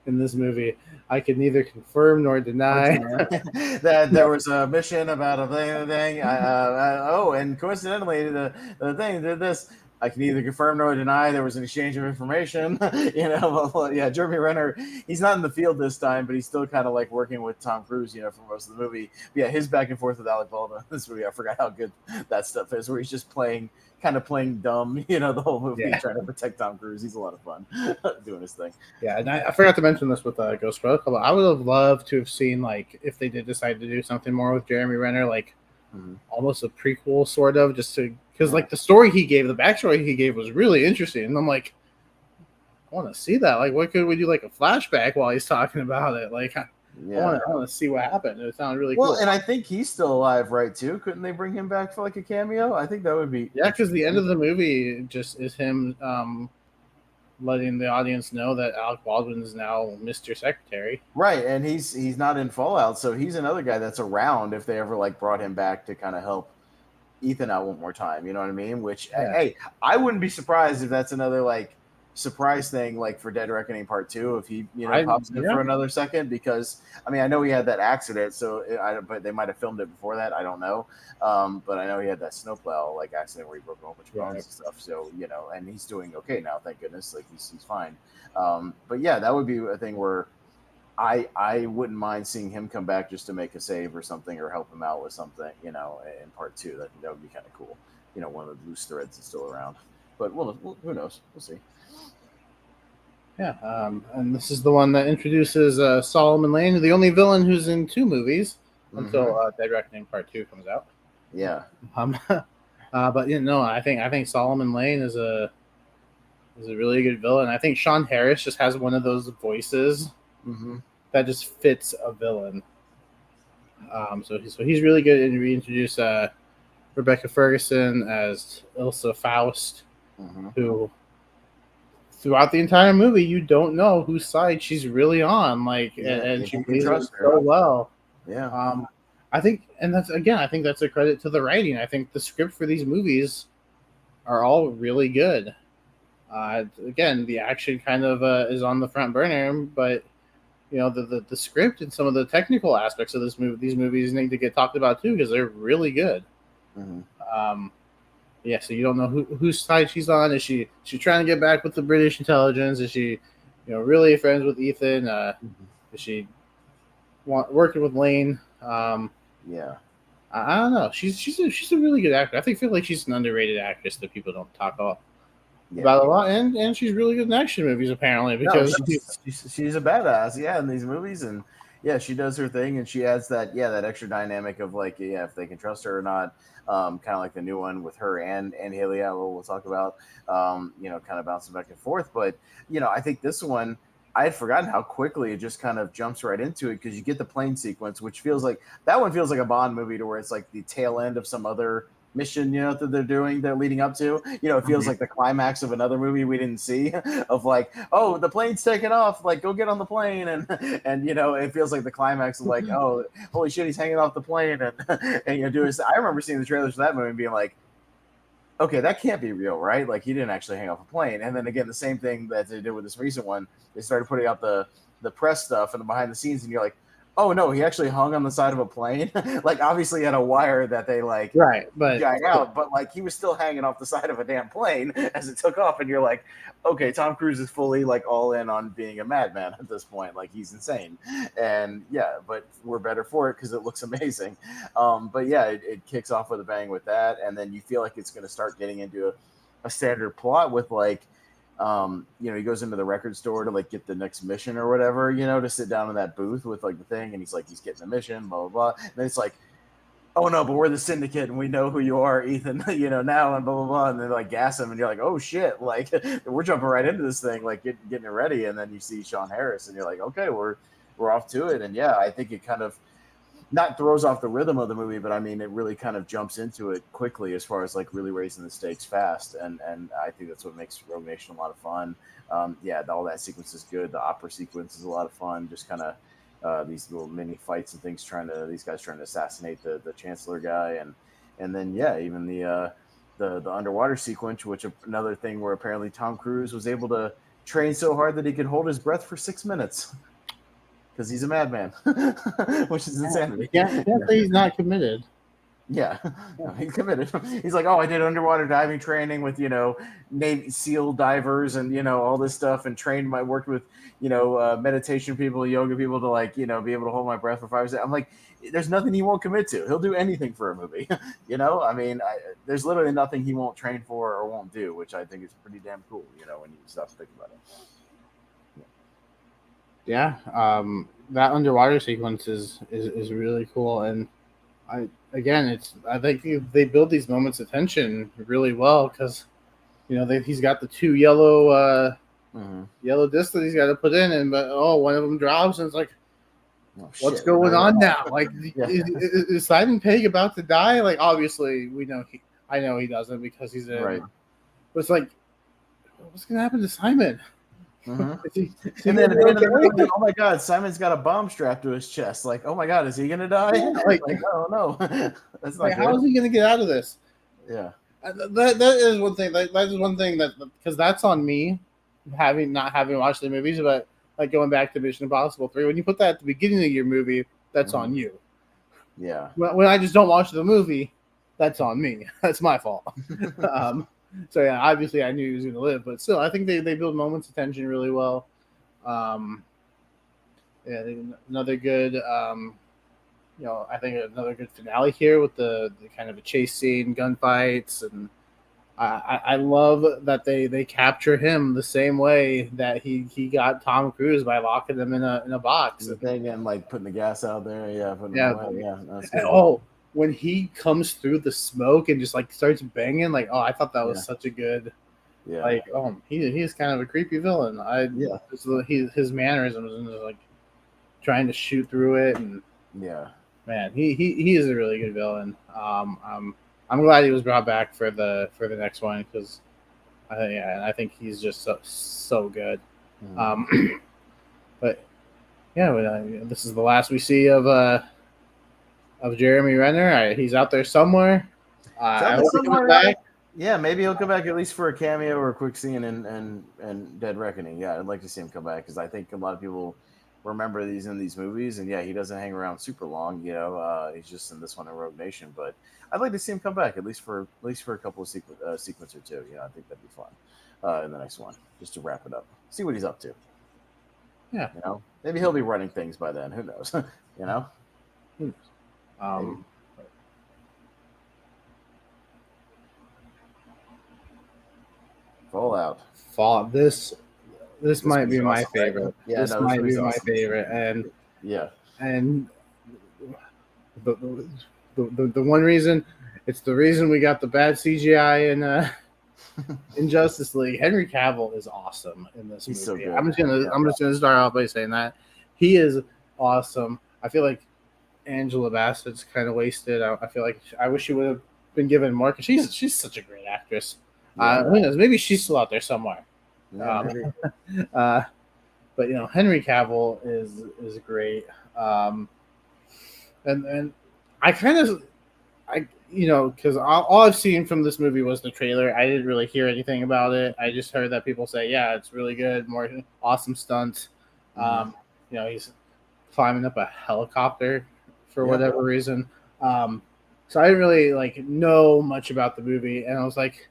movie: "I can neither confirm nor deny that there was a mission about a thing. And coincidentally, the thing did this. I can neither confirm nor deny there was an exchange of information." Well, yeah, Jeremy Renner, he's not in the field this time, but he's still kind of like working with Tom Cruise, for most of the movie. But yeah, his back and forth with Alec Baldwin in this movie, I forgot how good that stuff is, where he's just playing dumb, the whole movie, trying to protect Tom Cruise. He's a lot of fun doing his thing. Yeah, and I forgot to mention this with Ghost Protocol. I would have loved to have seen, like, if they did decide to do something more with Jeremy Renner, like almost a prequel, sort of, just to, because like the backstory he gave was really interesting, and I'm like, I want to see that. Like, what could we do, like a flashback while he's talking about it? Like, I want to see what happened. It sounded really cool. Well, and I think he's still alive, right? Too. Couldn't they bring him back for like a cameo? I think that would be. Yeah, because the end of the movie just is him letting the audience know that Alec Baldwin is now Mr. Secretary. Right, and he's not in Fallout, so he's another guy that's around if they ever like brought him back to kind of help Ethan out one more time. You know what I mean? Which, hey, I wouldn't be surprised if that's another like surprise thing, like for Dead Reckoning Part 2, if he pops in for another second, because I mean, I know he had that accident, but they might have filmed it before that, I don't know, but I know he had that snowplow like accident where he broke a whole bunch of bones and stuff, so and he's doing okay now, thank goodness, like he's fine. But yeah, that would be a thing where I wouldn't mind seeing him come back just to make a save or something, or help him out with something, in Part 2. That would be kind of cool, one of the loose threads is still around, but who knows, we'll see. Yeah, and this is the one that introduces Solomon Lane, the only villain who's in 2 movies until Dead Reckoning Part 2 comes out. Yeah. But I think Solomon Lane is a really good villain. I think Sean Harris just has one of those voices that just fits a villain. So he's really good. And we introduce Rebecca Ferguson as Ilsa Faust, who, throughout the entire movie, you don't know whose side she's really on. Like, and she plays it so well. Yeah. I think that's a credit to the writing. I think the script for these movies are all really good. Again, the action kind of is on the front burner, but the script and some of the technical aspects of these movies need to get talked about too, because they're really good. Yeah, so you don't know whose side she's on. Is she trying to get back with the British intelligence? Is she, really friends with Ethan? Is she working with Lane? Yeah. I don't know. She's a really good actor. I feel like she's an underrated actress that people don't talk about a lot, and she's really good in action movies apparently because she's a badass, in these movies, and she does her thing, and she adds that extra dynamic of like if they can trust her or not, kind of like the new one with her and Haley Atwell we'll talk about, kind of bouncing back and forth, but I think this one. I had forgotten how quickly it just kind of jumps right into it because you get the plane sequence, which feels like a Bond movie to where it's like the tail end of some other mission, that they're leading up to. It feels like the climax of another movie we didn't see of like, oh, the plane's taking off, like go get on the plane, and it feels like the climax of like, oh, holy shit, he's hanging off the plane, and do his. I remember seeing the trailers for that movie and being like, okay, that can't be real, right? Like he didn't actually hang off a plane. And then again, the same thing that they did with this recent one, they started putting out the press stuff and the behind the scenes, and you're like, oh no, he actually hung on the side of a plane. Like obviously he had a wire that they like drag out, but like he was still hanging off the side of a damn plane as it took off, and you're like, okay, Tom Cruise is fully like all in on being a madman at this point. Like he's insane. And but we're better for it because it looks amazing. But it kicks off with a bang with that, and then you feel like it's gonna start getting into a standard plot with like he goes into the record store to like get the next mission or whatever, to sit down in that booth with like the thing, and he's getting the mission, blah, blah, blah. And then it's like, oh no, but we're the syndicate and we know who you are, Ethan, now, and blah, blah, blah. And then like gas him and you're like, oh shit, like we're jumping right into this thing, like getting it ready. And then you see Sean Harris and you're like, okay, we're off to it. And I think it kind of not throws off the rhythm of the movie, but I mean, it really kind of jumps into it quickly as far as like really raising the stakes fast. And I think that's what makes Rogue Nation a lot of fun. All that sequence is good. The opera sequence is a lot of fun. Just kind of these little mini fights and things these guys trying to assassinate the Chancellor guy. And then, even the underwater sequence, which another thing where apparently Tom Cruise was able to train so hard that he could hold his breath for 6 minutes. Because he's a madman, which is insanity. Can't say he's not committed. Yeah, he's committed. He's like, oh, I did underwater diving training with Navy SEAL divers and all this stuff, and worked with meditation people, yoga people to like be able to hold my breath for 5 seconds. I'm like, there's nothing he won't commit to. He'll do anything for a movie. I mean, there's literally nothing he won't train for or won't do, which I think is pretty damn cool. When you stop to think about it. Yeah, that underwater sequence is really cool, and I think they build these moments of tension really well because he's got the two yellow discs that he's got to put in, but one of them drops, and it's like, what's going on now? Like, is Simon Pegg about to die? Like, obviously I know he doesn't because he's in. Right. But it's like, what's gonna happen to Simon? Mm-hmm. And then at the end of the movie, oh my God, Simon's got a bomb strapped to his chest. Like, oh my God, is he gonna die? Yeah, oh no, that's not. How is he gonna get out of this? Yeah, that is one thing. That is one thing that because that's on me, not having watched the movies, but like going back to Mission Impossible 3, when you put that at the beginning of your movie, that's on you. Yeah. When I just don't watch the movie, that's on me. That's my fault. So obviously I knew he was going to live, but still, I think they build moments of tension really well. Another good, I think another good finale here with the kind of a chase scene, gunfights, and I love that they capture him the same way that he got Tom Cruise by locking him in a box and like putting the gas out there, when he comes through the smoke and just like starts banging, like, I thought that was such a good, like, he's kind of a creepy villain. His mannerisms and like trying to shoot through it, and man, he is a really good villain. I'm glad he was brought back for the next one because I think he's just so good. But this is the last we see of Jeremy Renner. He's out there somewhere. I hope he comes back. Yeah, maybe he'll come back at least for a cameo or a quick scene and Dead Reckoning. Yeah, I'd like to see him come back because I think a lot of people remember he's in these movies, and yeah, he doesn't hang around super long. He's just in this one in Rogue Nation. But I'd like to see him come back at least for a couple of sequence or two. I think that'd be fun in the next one, just to wrap it up. See what he's up to. Yeah, maybe he'll be running things by then. Who knows? you know. Who knows? Fallout. This might be my awesome, favorite. Right? Yeah, this might be my favorite, and yeah, and the one reason, it's the reason we got the bad CGI in Justice League. Henry Cavill is awesome in this movie. So good. I'm just gonna start off by saying that he is awesome. I feel like Angela Bassett's kind of wasted. I feel like I wish she would have been given more, because she's such a great actress. Who knows? Maybe she's still out there somewhere. But Henry Cavill is great. And I kind of because all I've seen from this movie was the trailer. I didn't really hear anything about it. I just heard that people say, yeah, it's really good, more awesome stunts. He's climbing up a helicopter for whatever reason. So I didn't really know much about the movie, and I was like,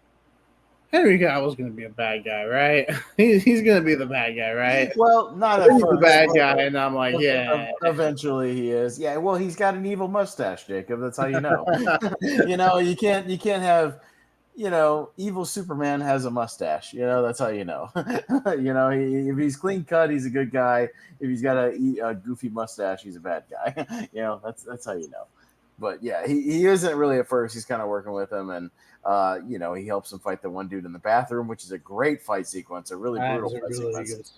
Henry Cavill's going to be a bad guy, right? He's going to be the bad guy, right? Well, not at first. The bad guy, and I'm like, yeah. Eventually, he is. Yeah. Well, he's got an evil mustache, Jacob. That's how you know. You can't have. Evil Superman has a mustache. That's how you know. If he's clean cut, he's a good guy. If he's got a goofy mustache, he's a bad guy. That's how you know. But yeah, he isn't really at first. He's kind of working with him, and he helps him fight the one dude in the bathroom, which is a great fight sequence, a really brutal fight sequence.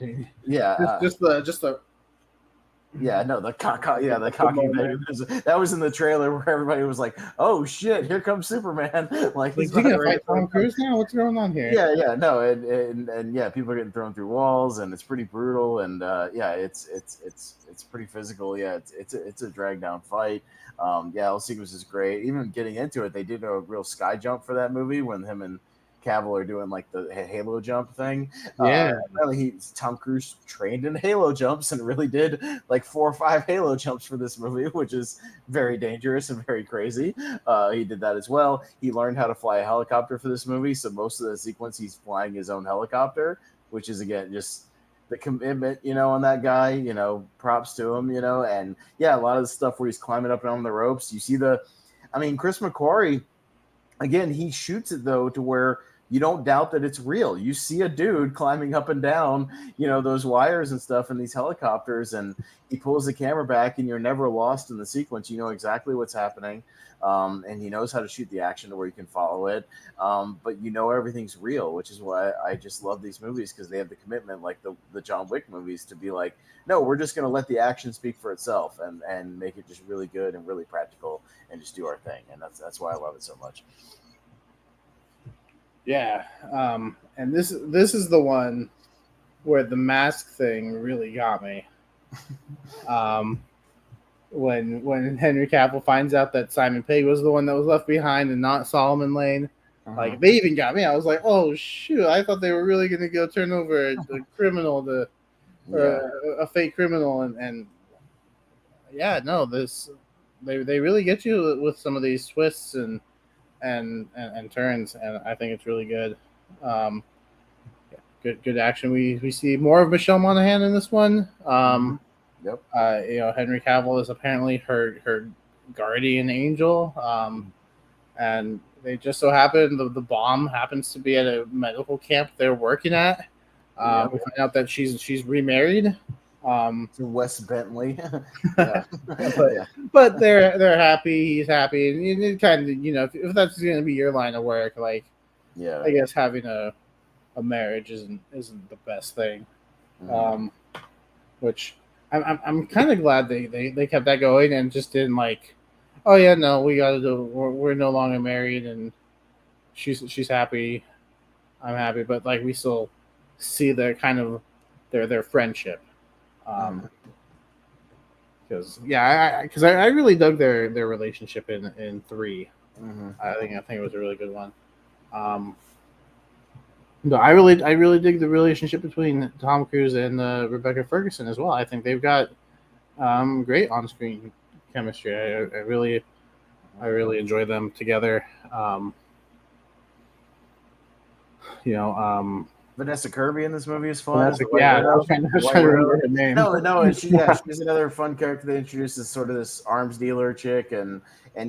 Yeah, just the. Yeah, no, the cocking thing. That was in the trailer where everybody was like, "Oh shit, here comes Superman!" He's gonna fight Tom Cruise now. What's going on here? Yeah, no, and yeah, people are getting thrown through walls, and it's pretty brutal, and it's pretty physical. Yeah, it's a drag down fight. All sequence is great. Even getting into it, they did a real sky jump for that movie when him and Cavill are doing the Halo jump thing. Apparently Tom Cruise trained in Halo jumps and really did 4 or 5 Halo jumps for this movie, which is very dangerous and very crazy. He did that as well. He learned how to fly a helicopter for this movie, so most of the sequence he's flying his own helicopter, which is again just the commitment, on that guy. Props to him, and a lot of the stuff where he's climbing up and on the ropes. You see Chris McQuarrie. Again, he shoots it though to where you don't doubt that it's real. You see a dude climbing up and down, those wires and stuff in these helicopters, and he pulls the camera back, and you're never lost in the sequence. You know exactly what's happening, and he knows how to shoot the action to where you can follow it. But everything's real, which is why I just love these movies, because they have the commitment, like the John Wick movies, to be like, no, we're just going to let the action speak for itself and make it just really good and really practical and just do our thing. And that's why I love it so much. Yeah, and this is the one where the mask thing really got me. When Henry Cavill finds out that Simon Pegg was the one that was left behind and not Solomon Lane, they even got me. I was like, oh shoot! I thought they were really going to go turn over a criminal a fake criminal, and they really get you with some of these twists and turns, and I think it's really good. Good action. We see more of Michelle Monaghan in this one. Yep. Henry Cavill is apparently her guardian angel, and they just so happen the bomb happens to be at a medical camp they're working at. We find out that she's remarried. To Wes Bentley. but they're happy. He's happy, and it kind of if that's going to be your line of work, I guess having a marriage isn't the best thing. Which I'm kind of glad they kept that going and just didn't oh yeah, no, we got to do. We're no longer married, and she's happy. I'm happy, but we still see their kind of their friendship. Because I really dug their relationship in 3. I think it was a really good one. No, I really dig the relationship between Tom Cruise and Rebecca Ferguson as well. I think they've got great on-screen chemistry. I really enjoy them together. You know, Vanessa Kirby in this movie is fun. Is the White yeah, I Widow? was trying, I The was White trying to Widow. remember her name. No, she's another fun character they introduced as sort of this arms dealer chick, and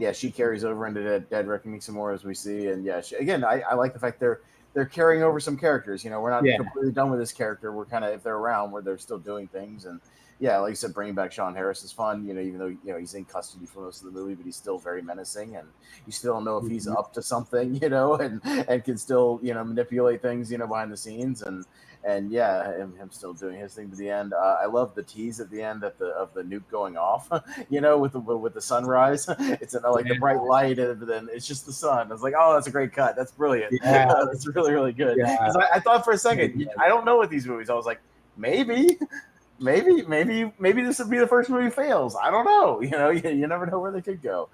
yeah, she carries over into Dead Reckoning some more as we see, and yeah, again, I like the fact they're carrying over some characters. You know, we're not Yeah, completely done with this character. We're kind of, if they're around, where they're still doing things, and yeah, like you said, bringing back Sean Harris is fun. You know, even though he's in custody for most of the movie, but he's still very menacing, and you still don't know if he's up to something. You know, and can still manipulate things. Behind the scenes, and yeah, him still doing his thing to the end. I love the tease at the end of the nuke going off. With the sunrise, it's like the bright light, and then it's just the sun. I was like, oh, that's a great cut. That's brilliant. yeah, That's really really good. yeah. Because I thought for a second, I don't know with these movies. I was like, maybe. Maybe this would be the first movie fails. I don't know. You never know where they could go.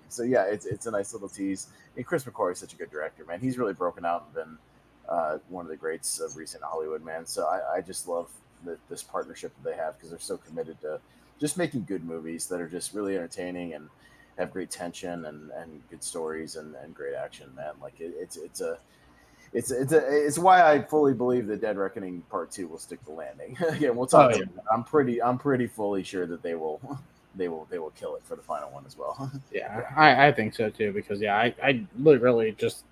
So yeah, it's a nice little tease. And Chris McQuarrie is such a good director, man. He's really broken out and been one of the greats of recent Hollywood, man. So I just love this partnership that they have because they're so committed to just making good movies that are just really entertaining and have great tension and good stories and great action, man. Like it's why I fully believe that Dead Reckoning Part 2 will stick the landing. Again, we'll talk. Oh yeah, I'm pretty fully sure that they will kill it for the final one as well. yeah. I think so too because yeah, I literally just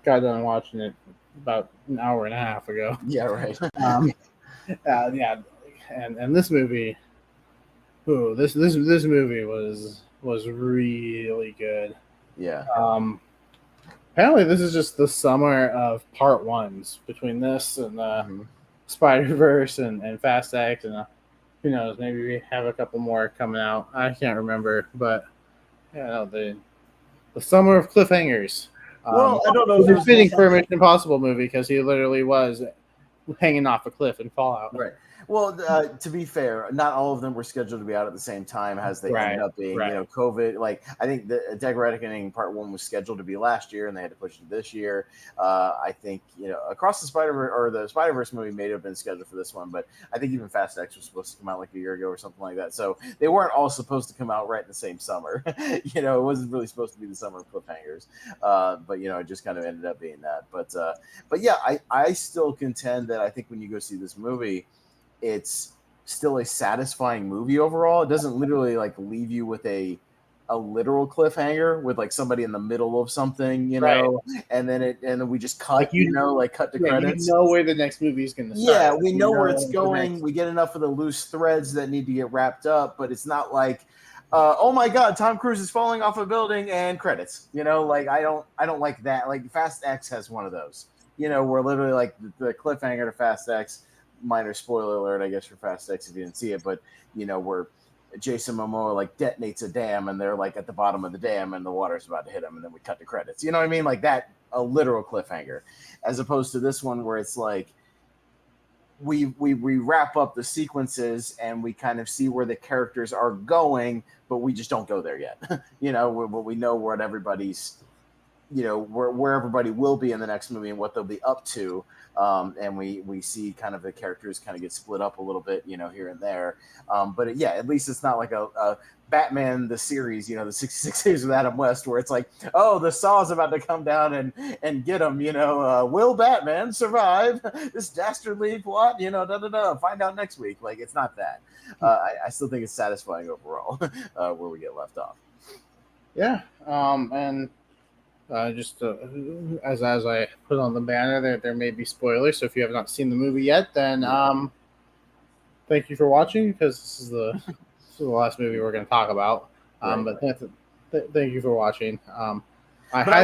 got done watching it about an hour and a half ago. Yeah, right. Um, yeah, and this movie, this movie was really good. Yeah. Apparently, this is just the summer of part ones between this and Mm-hmm. Spider Verse and Fast X, and who knows, maybe we have a couple more coming out. I can't remember, but yeah, no, the summer of cliffhangers. Well, I don't know if Which is there's fitting for a Mission Impossible movie because he literally was hanging off a cliff in Fallout. right. Well, to be fair, not all of them were scheduled to be out at the same time as they ended up being. Right. COVID. Like I think the Dead Reckoning Part 1 was scheduled to be last year, and they had to push it this year. I think Across the Spider-Verse or the Spider-Verse movie may have been scheduled for this one, but I think even Fast X was supposed to come out like a year ago or something like that. So they weren't all supposed to come out right in the same summer. It wasn't really supposed to be the summer of cliffhangers, but it just kind of ended up being that. But yeah, I still contend that I think when you go see this movie, it's still a satisfying movie overall. It doesn't literally like leave you with a literal cliffhanger with like somebody in the middle of something, Right. and then we just cut, cut to Yeah, credits. you know where the next movie is going to start. Yeah, we know where it's the going. next- We get enough of the loose threads that need to get wrapped up, but it's not like, oh my God, Tom Cruise is falling off a building and credits. Like I don't like that. Like Fast X has one of those. Where literally like the cliffhanger to Fast X. Minor spoiler alert, I guess, for Fast X if you didn't see it, but where Jason Momoa like detonates a dam and they're like at the bottom of the dam and the water's about to hit them, and then we cut to credits. You know what I mean? Like that, a literal cliffhanger, as opposed to this one where it's like we wrap up the sequences and we kind of see where the characters are going, but we just don't go there yet. We know what everybody's where everybody will be in the next movie and what they'll be up to. And we see kind of the characters kind of get split up a little bit, here and there. But yeah, at least it's not like a Batman, the series, the 66 Days with Adam West, where it's like, oh, the Saw's about to come down and get him, will Batman survive this dastardly plot? Find out next week. Like, it's not that. I still think it's satisfying overall where we get left off. Yeah. And just as I put on the banner, there may be spoilers. So if you have not seen the movie yet, then thank you for watching because this is the last movie we're going to talk about. But thank you for watching. I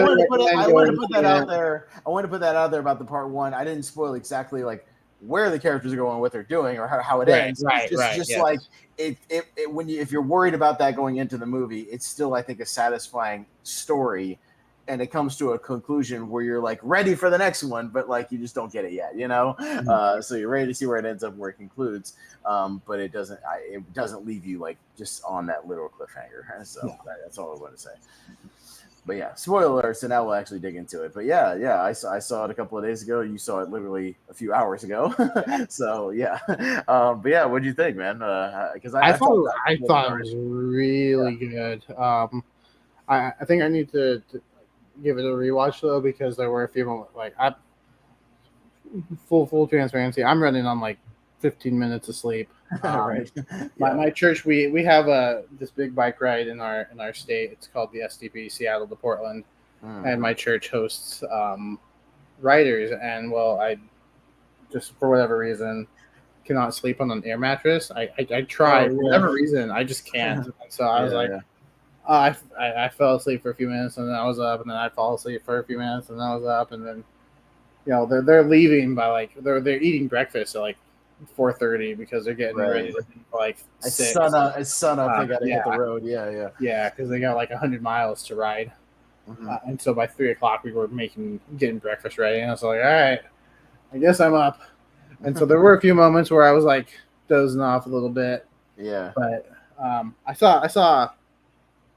want to put that out there. I want to put that out there about the part one. I didn't spoil exactly like where the characters are going, what they're doing, or how it ends. Right. Like it if you're worried about that going into the movie, it's still I think a satisfying story. And it comes to a conclusion where you're like ready for the next one, but like you just don't get it yet, Mm-hmm. So you're ready to see where it ends up, where it concludes, but it doesn't leave you like just on that literal cliffhanger. So that's all I want to say. But yeah, spoiler alert. So now we'll actually dig into it. But yeah, I saw it a couple of days ago. You saw it literally a few hours ago. So yeah, but yeah, what do you think, man? Because I I thought thought that I was thought it already. was really good. I think I need to give it a rewatch though, because there were a few moments like I full transparency. I'm running on like 15 minutes of sleep. Right. Yeah. My church, we have this big bike ride in our state. It's called the STP, Seattle to Portland, and my church hosts riders. And well, I just for whatever reason cannot sleep on an air mattress. I try Oh for yeah. whatever reason. I just can't. And so I was like, Yeah. I fell asleep for a few minutes, and then I was up, and then I fall asleep for a few minutes, and then I was up, and then they're leaving by like they're eating breakfast at like 4:30 because they're getting ready Right. to leave by like It's 6. sun up. It's sun up. They got to hit the Yeah, road. Yeah. Yeah. yeah, because they got like 100 miles to ride, Hmm. and so by 3 o'clock we were getting breakfast ready, and I was like, all right, I guess I'm up. And so there were a few moments where I was like dozing off a little bit, Yeah. but I saw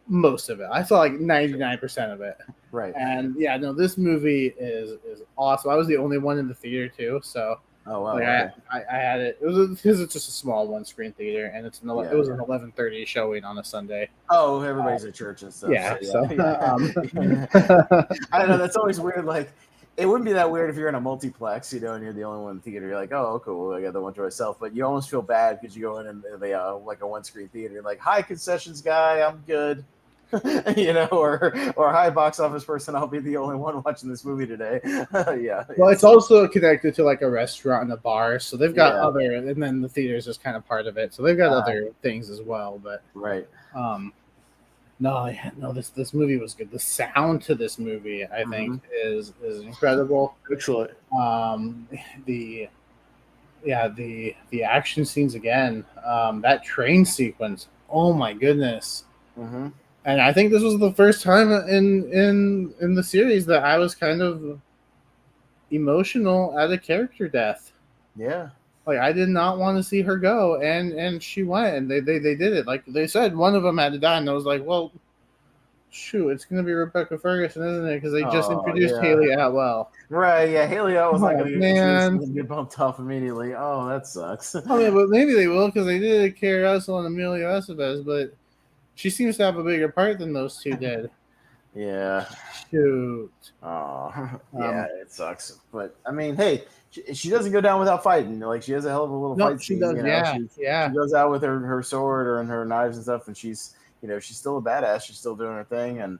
most of it. I saw like 99% of it. Right. And yeah, no, this movie is awesome. I was the only one in the theater too, so Oh wow. like Okay. I had it. It was because it's just a small one screen theater, and it was Yeah. an 11:30 showing on a Sunday. Oh, everybody's at church and stuff. Yeah, So so yeah. Yeah. I don't know. That's always weird. Like, it wouldn't be that weird if you're in a multiplex, and you're the only one in the theater. You're like, oh, cool, I got the one to myself. But you almost feel bad because you go in and they like a one screen theater. You're like, hi, concessions guy, I'm good. or hi, box office person, I'll be the only one watching this movie today. Yeah. well, it's also connected to like a restaurant and a bar, so they've got Yeah. other, and then the theater is just kind of part of it, so they've got Uh, other things as well. But right. no, this movie was good. The sound to this movie, I think, is incredible. Excellent. Um, the the action scenes again. That train sequence. Oh my goodness! Mm-hmm. And I think this was the first time in the series that I was kind of emotional at a character death. Yeah. Like I did not want to see her go, and she went, and they did it. Like they said, one of them had to die, and I was like, well, shoot, it's gonna be Rebecca Ferguson, isn't it? Because they just Oh introduced yeah. Haley Atwell. Right. Yeah. Haley O was not Oh going to man. get bumped off immediately. Oh, that sucks. I mean, but maybe they will because they did Carrie Russell and Emilio Estevez, but she seems to have a bigger part than those two did. Yeah. Shoot. Oh, yeah, it sucks. But I mean, hey, she doesn't go down without fighting. Like, she has a hell of a little No, fight she scene. does. Yeah, She goes out with her sword and her knives and stuff, and she's still a badass. She's still doing her thing, and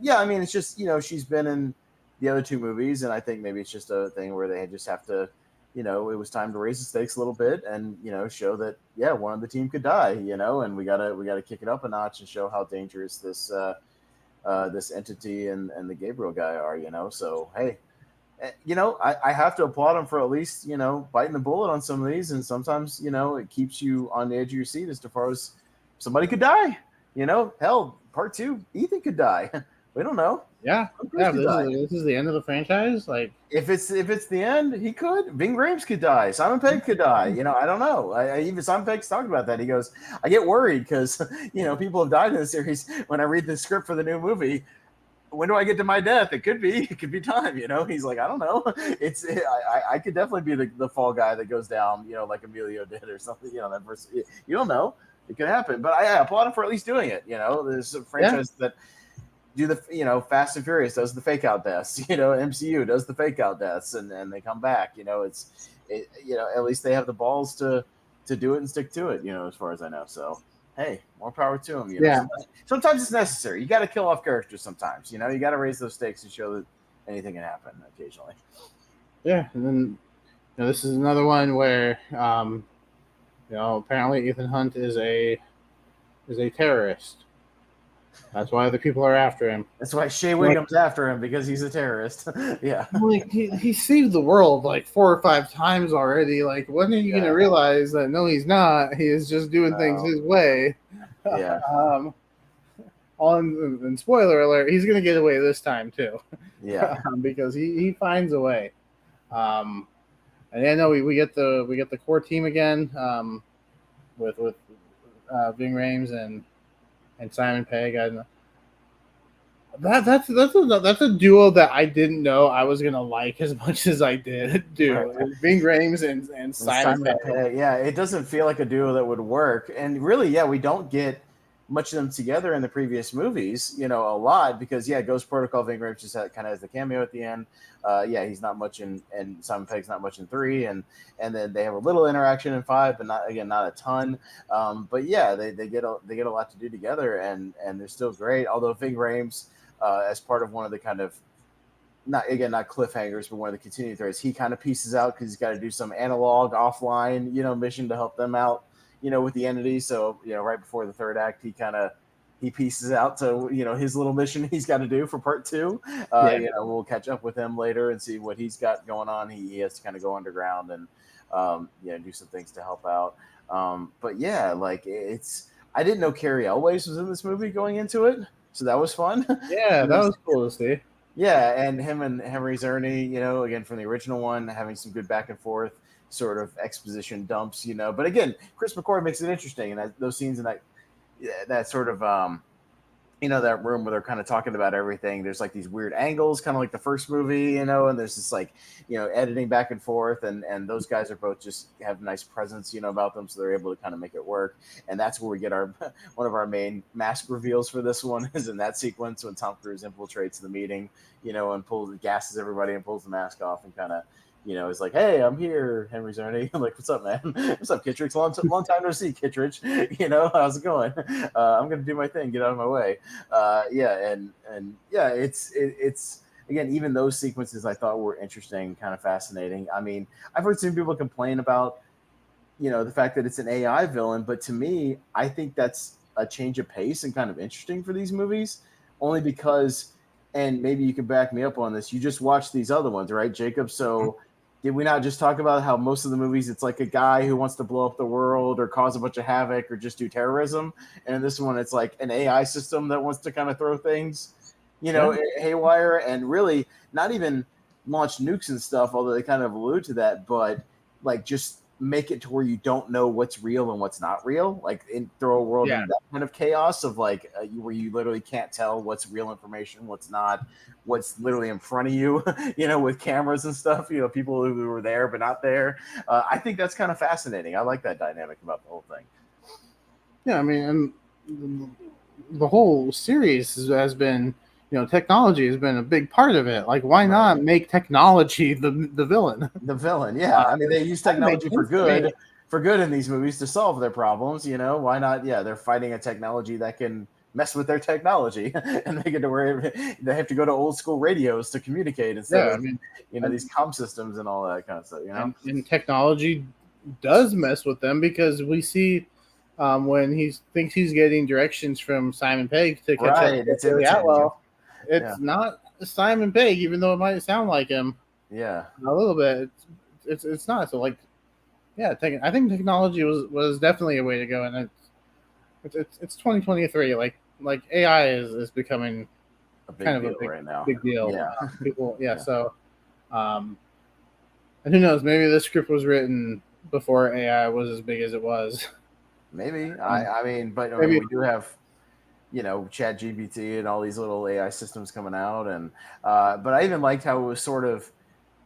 yeah, I mean, it's just she's been in the other two movies, and I think maybe it's just a thing where they just have to, it was time to raise the stakes a little bit, and show that one of the team could die, and we gotta kick it up a notch and show how dangerous this entity and the Gabriel guy are, So hey, I have to applaud him for at least biting the bullet on some of these, and sometimes it keeps you on the edge of your seat as far as somebody could die. Hell, part 2, Ethan could die. We don't know. Yeah. This is the end of the franchise. Like, if it's the end, he could. Ving Rhames could die. Simon Pegg could die. I don't know. Even Simon Pegg's talked about that. He goes, I get worried because people have died in the series. When I read the script for the new movie, when do I get to my death? It could be time. He's like, I don't know. I could definitely be the fall guy that goes down. Like Emilio did or something. That person. You don't know. It could happen. But I applaud him for at least doing it. There's a franchise that do the Fast and Furious does the fake out deaths, MCU does the fake out deaths, and they come back. At least they have the balls to do it and stick to it, as far as I know. So hey, more power to them. Yeah. Sometimes it's necessary. You got to kill off characters sometimes. You got to raise those stakes and show that anything can happen occasionally. Yeah, and then this is another one where apparently Ethan Hunt is a terrorist. That's why other people are after him. That's why Shea Whigham's after him, because he's a terrorist. Yeah. Like he saved the world like 4 or 5 times already. Like, when are you going to realize that? No, he's not. He is just doing things his way. Yeah. And spoiler alert, he's going to get away this time too. Yeah. Because he finds a way. And I know we get the core team again. With Ving Rhames and Simon Pegg. That's a duo that I didn't know I was gonna like as much as I did Right. do. Ving Rhames and And Simon Simon Pegg. Pegg, yeah, it doesn't feel like a duo that would work. And really, yeah, we don't get much of them together in the previous movies, a lot because yeah, Ghost Protocol, Ving Rhames just kind of has the cameo at the end. Yeah, he's not much in, and Simon Pegg's not much in 3, and then they have a little interaction in 5, but not a ton. But yeah, they get a lot to do together, and they're still great. Although Ving Rhames, as part of one of the kind of not cliffhangers, but one of the continuing threads. He kind of pieces out because he's got to do some analog offline, mission to help them out, with the entity. So right before the third act, he pieces out to his little mission he's got to do for part 2. Yeah, We'll catch up with him later and see what he's got going on. He has to kind of go underground and do some things to help out. But yeah, like I didn't know Carrie Elways was in this movie going into it, so that was fun. yeah, that was cool to see. Yeah, and him and Henry Czerny, again from the original one, having some good back and forth sort of exposition dumps, But again, Chris McCoy makes it interesting, and those scenes in that sort of that room where they're kind of talking about everything. There's like these weird angles, kind of like the first movie, and there's this like editing back and forth, and those guys are both just have nice presence, about them, so they're able to kind of make it work. And that's where we get our one of our main mask reveals for this one is in that sequence when Tom Cruise infiltrates the meeting, and gasses everybody and pulls the mask off and kind of is like, hey, I'm here, Henry Czerny. I'm like, what's up, man? What's up, Kittredge? Long time no see, Kittredge. How's it going? I'm gonna do my thing. Get out of my way. Yeah, and yeah, it's again, even those sequences I thought were interesting, kind of fascinating. I mean, I've heard some people complain about the fact that it's an AI villain, but to me, I think that's a change of pace and kind of interesting for these movies, only because, and maybe you can back me up on this. You just watched these other ones, right, Jacob? So did we not just talk about how most of the movies it's like a guy who wants to blow up the world or cause a bunch of havoc or just do terrorism, and in this one it's like an AI system that wants to kind of throw things, Yeah. haywire, and really not even launch nukes and stuff, although they kind of allude to that, but like just make it to where you don't know what's real and what's not real, like throw a world Yeah. in that kind of chaos of like where you literally can't tell what's real information, what's not, what's literally in front of you, with cameras and stuff, people who were there but not there. I think that's kind of fascinating. I like that dynamic about the whole thing. Yeah, I mean, and the whole series has been, technology has been a big part of it. Like, why not make technology the villain? The villain, yeah. I mean, they use technology for good, in these movies to solve their problems. Why not? Yeah, they're fighting a technology that can mess with their technology, and they get to where they have to go to old school radios to communicate instead Yeah, I of mean, these comm systems and all that kind of stuff. and technology does mess with them because we see when he thinks he's getting directions from Simon Pegg to catch up Right, with it's Billy imitating him. Atwell. It's not Simon Pegg, even though it might sound like him. Yeah, a little bit. It's not. So like, yeah, I think technology was definitely a way to go, and it's 2023. Like AI is becoming a big kind of a deal right now. big deal. Yeah, People, yeah. Yeah. So, and who knows? Maybe this script was written before AI was as big as it was. maybe. I mean, but Maybe we do have Chat GPT and all these little AI systems coming out, and but I even liked how it was sort of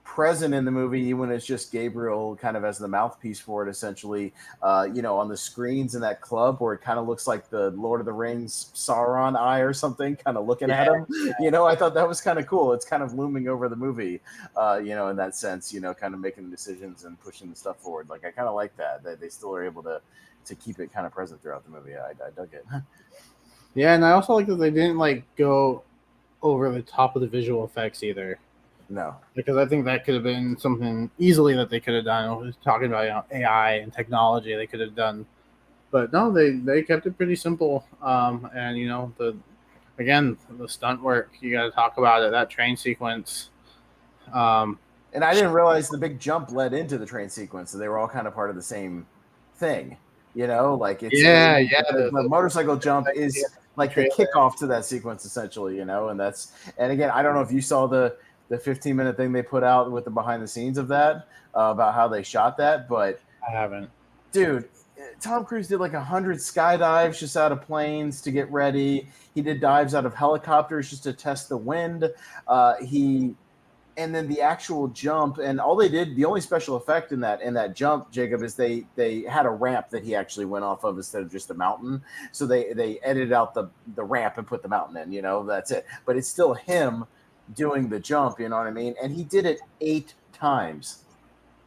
present in the movie, even when it's just Gabriel kind of as the mouthpiece for it, essentially, on the screens in that club where it kind of looks like the Lord of the Rings Sauron eye or something, kind of looking at him. I thought that was kind of cool. It's kind of looming over the movie, in that sense, kind of making decisions and pushing the stuff forward. Like, I kind of like that they still are able to keep it kind of present throughout the movie. I dug it. Yeah, and I also like that they didn't like go over the top of the visual effects either. No, because I think that could have been something easily that they could have done. Talking about AI and technology, they could have done, but no, they kept it pretty simple. And the stunt work you got to talk about it. That train sequence. And I didn't realize the big jump led into the train sequence, so they were all kind of part of the same thing. Like it's the motorcycle jump is like the kickoff to that sequence essentially, and again, I don't know if you saw the 15-minute thing they put out with the behind the scenes of that about how they shot that, but I haven't. Dude, Tom Cruise did like 100 skydives just out of planes to get ready. He did dives out of helicopters just to test the wind. He and then the actual jump, and all they did, the only special effect in that jump, Jacob, is they had a ramp that he actually went off of instead of just a mountain. So they edited out the ramp and put the mountain in. That's it. But it's still him doing the jump. You know what I mean? And he did it 8 times.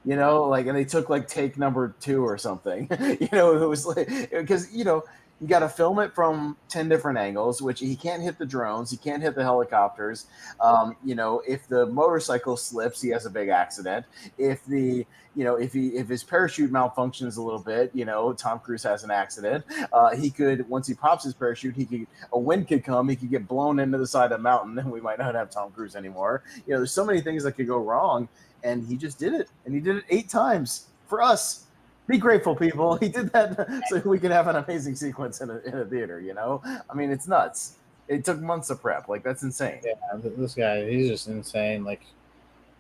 And they took like take number 2 or something. It was like, because you got to film it from 10 different angles, which he can't hit the drones, he can't hit the helicopters. If the motorcycle slips, he has a big accident. If if his parachute malfunctions a little bit, Tom Cruise has an accident. He could, once he pops his parachute, a wind could come, he could get blown into the side of a mountain, and we might not have Tom Cruise anymore. There's so many things that could go wrong, and he just did it, and he did it 8 times for us. Be grateful, people. He did that so we could have an amazing sequence in a theater. I mean, it's nuts. It took months of prep. Like, that's insane. Yeah, this guy, he's just insane. Like,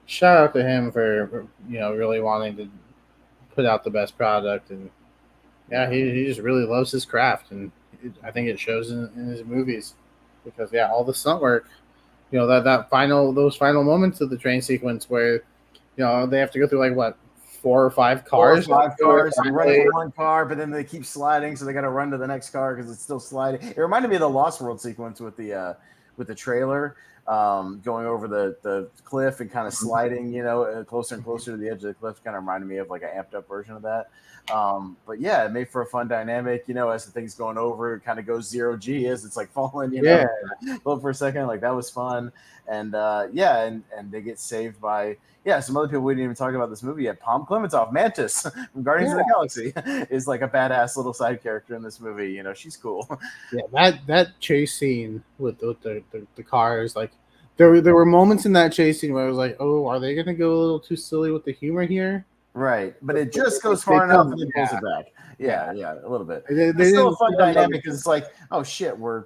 shout out to him for really wanting to put out the best product, and yeah, he just really loves his craft, and I think it shows in his movies because all the stunt work, those final moments of the train sequence where they have to go through like what 4 or 5 cars, 4 or 5 cars, and running for one car, but then they keep sliding, so they got to run to the next car because it's still sliding. It reminded me of the Lost World sequence with the trailer going over the cliff and kind of sliding, closer and closer to the edge of the cliff. Kind of reminded me of like an amped up version of that. But yeah, it made for a fun dynamic. As the thing's going over, it kind of goes 0G as it's like falling. For a second, like that was fun. And and they get saved by some other people we didn't even talk about this movie yet. Palm Clementov, Mantis from Guardians of the Galaxy, is like a badass little side character in this movie. She's cool. Yeah, that chase scene with the cars, like there were moments in that chase scene where I was like, oh, are they gonna go a little too silly with the humor here? Right, but it just goes far enough and then pulls it back. Yeah, a little bit. It's still a fun dynamic because it's like, oh shit, we're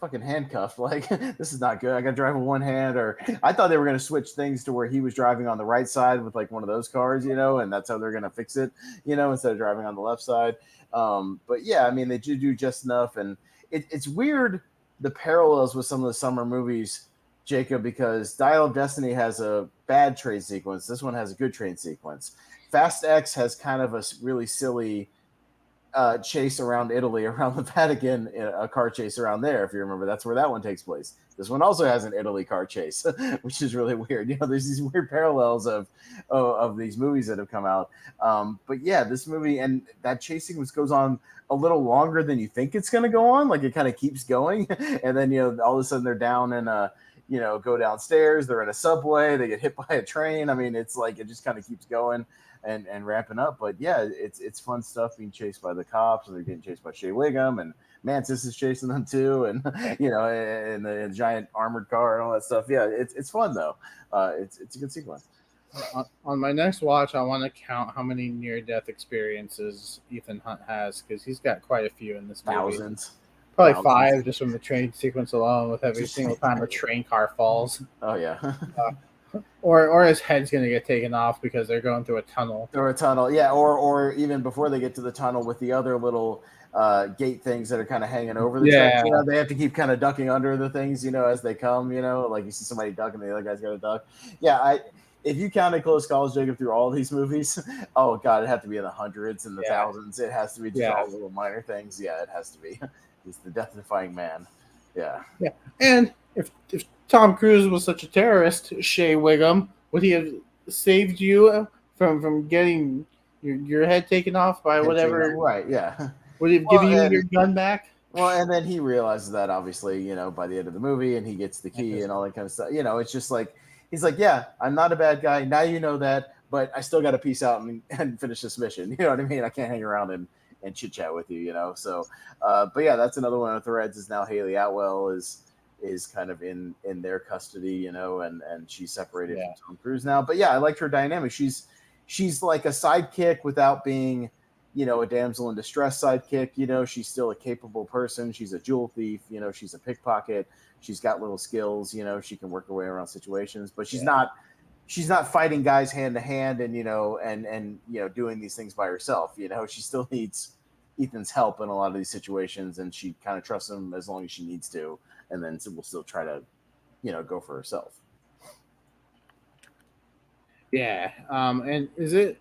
fucking handcuffed. Like, this is not good. I got to drive with one hand. Or I thought they were going to switch things to where he was driving on the right side with like one of those cars, and that's how they're going to fix it, instead of driving on the left side. But yeah, I mean, they do just enough, and it's weird the parallels with some of the summer movies, Jacob, because Dial of Destiny has a bad train sequence. This one has a good train sequence. Fast X has kind of a really silly chase around Italy, around the Vatican, a car chase around there. If you remember, that's where that one takes place. This one also has an Italy car chase, which is really weird. There's these weird parallels of these movies that have come out. But yeah, this movie and that chase sequence goes on a little longer than you think it's going to go on. Like it kind of keeps going, and then all of a sudden they're down in go downstairs. They're in a subway. They get hit by a train. I mean, it's like it just kind of keeps going and ramping up. But yeah, it's fun stuff being chased by the cops, and they're getting chased by Shea Wiggum, and Mantis is chasing them too, and and the giant armored car and all that stuff. Yeah, it's fun though. It's a good sequence. On my next watch, I want to count how many near-death experiences Ethan Hunt has because he's got quite a few in this movie. Thousands. Probably 5 just from the train sequence alone, with every single time a train car falls. Oh yeah. Or his head's gonna get taken off because they're going through a tunnel. Or a tunnel, yeah. Or even before they get to the tunnel with the other little gate things that are kind of hanging over the track. They have to keep kind of ducking under the things, as they come. Like you see somebody ducking, the other guy's got to duck. Yeah, if you counted Close Calls, Jacob, through all these movies, oh god, it had to be in the hundreds and the thousands. It has to be just all little minor things. Yeah, it has to be. He's the death-defying man. Yeah. Yeah, and if Tom Cruise was such a terrorist, Shea Wiggum, would he have saved you from getting your head taken off by whatever? Right, yeah. Would he have given you your gun back? Well, and then he realizes that, obviously, by the end of the movie, and he gets the key and all that kind of stuff. It's just like, he's like, yeah, I'm not a bad guy. Now you know that, but I still got to peace out and finish this mission. You know what I mean? I can't hang around and chit-chat with you, So, but yeah, that's another one of the threads is now Haley Atwell is kind of in their custody, and she's separated from Tom Cruise now. But yeah, I liked her dynamic. She's like a sidekick without being, a damsel in distress sidekick. She's still a capable person. She's a jewel thief. She's a pickpocket. She's got little skills. She can work her way around situations, but she's not fighting guys hand to hand and doing these things by herself. She still needs Ethan's help in a lot of these situations, and she kind of trusts him as long as she needs to, and then will still try to, go for herself. Yeah. And is it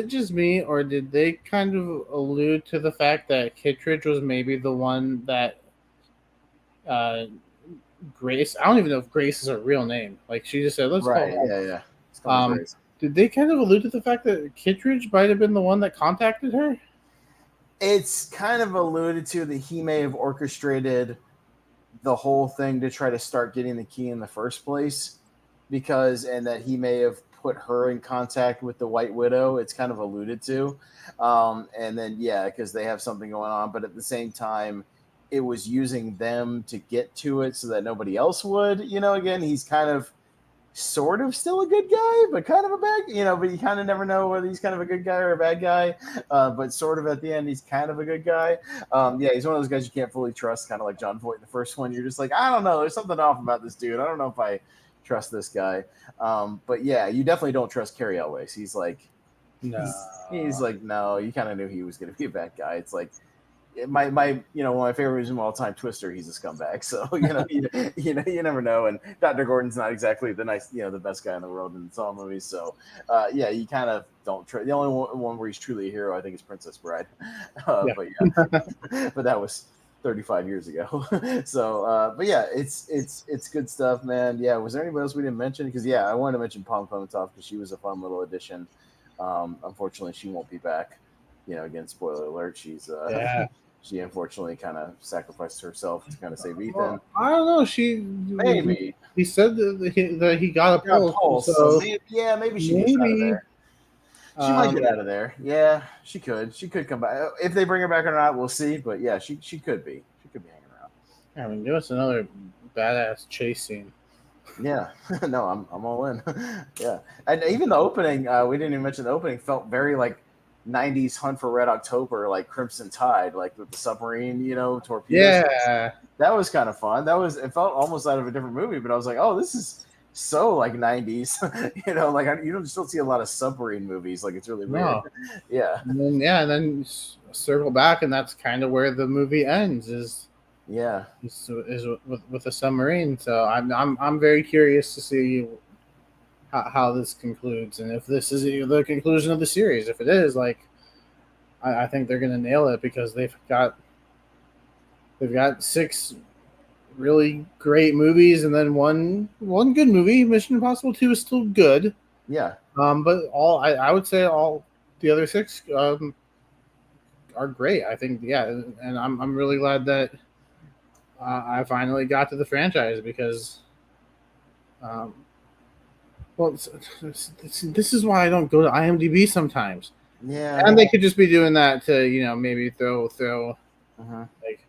just me, or did they kind of allude to the fact that Kittredge was maybe the one that uh, Grace? I don't even know if Grace is her real name. Like she just said, let's call Right? her. Yeah. It's called Grace. Did they kind of allude to the fact that Kittredge might have been the one that contacted her? It's kind of alluded to that he may have orchestrated the whole thing to try to start getting the key in the first place, and that he may have put her in contact with the White Widow. It's kind of alluded to, and then because they have something going on, but at the same time, it was using them to get to it so that nobody else would. Again, he's kind of sort of still a good guy, but kind of a bad, but you kind of never know whether he's kind of a good guy or a bad guy. But sort of at the end, he's kind of a good guy. He's one of those guys you can't fully trust, kind of like John Voight in the first one. You're just like, I don't know, there's something off about this dude. I don't know if I trust this guy. But you definitely don't trust Cary Elwes. He's like, No. he's like, no, you kind of knew he was going to be a bad guy. It's like, my one of my favorite movies of all time, Twister. He's a scumbag, so you never know. And Dr. Gordon's not exactly the best guy in the world in Saw movies. So you kind of don't try. The only one where he's truly a hero, I think, is Princess Bride. But but that was 35 years ago. So it's good stuff, man. Yeah, was there anybody else we didn't mention? Because I wanted to mention Pom Klementov because she was a fun little addition. Unfortunately, she won't be back. Again, spoiler alert. She unfortunately kind of sacrificed herself to kind of save Ethan. Well, I don't know. Maybe he said that he got a pulse. So maybe she gets out of there. She might get out of there. Yeah, she could. She could come back. If they bring her back or not, we'll see. But she could be. She could be hanging around. I mean, give us another badass chase scene. Yeah, no, I'm all in. Yeah, and even the opening, we didn't even mention the opening, felt very like 90s Hunt for Red October, like Crimson Tide, like with the submarine, torpedoes. Yeah, that was kind of fun. It felt almost out of a different movie, but I was like, oh, this is so like 90s. Like you don't still see a lot of submarine movies. Like it's really weird. No. Yeah. And then circle back, and that's kind of where the movie ends. Is with a submarine. So I'm very curious to see how this concludes, and if this is the conclusion of the series. If it is, like, I think they're gonna nail it because they've got 6 really great movies, and then one good movie. Mission Impossible 2 is still good. Yeah. But I would say all the other 6 are great. I think, and I'm really glad that I finally got to the franchise because. Well, this is why I don't go to IMDb sometimes. Yeah, and they could just be doing that to maybe throw like,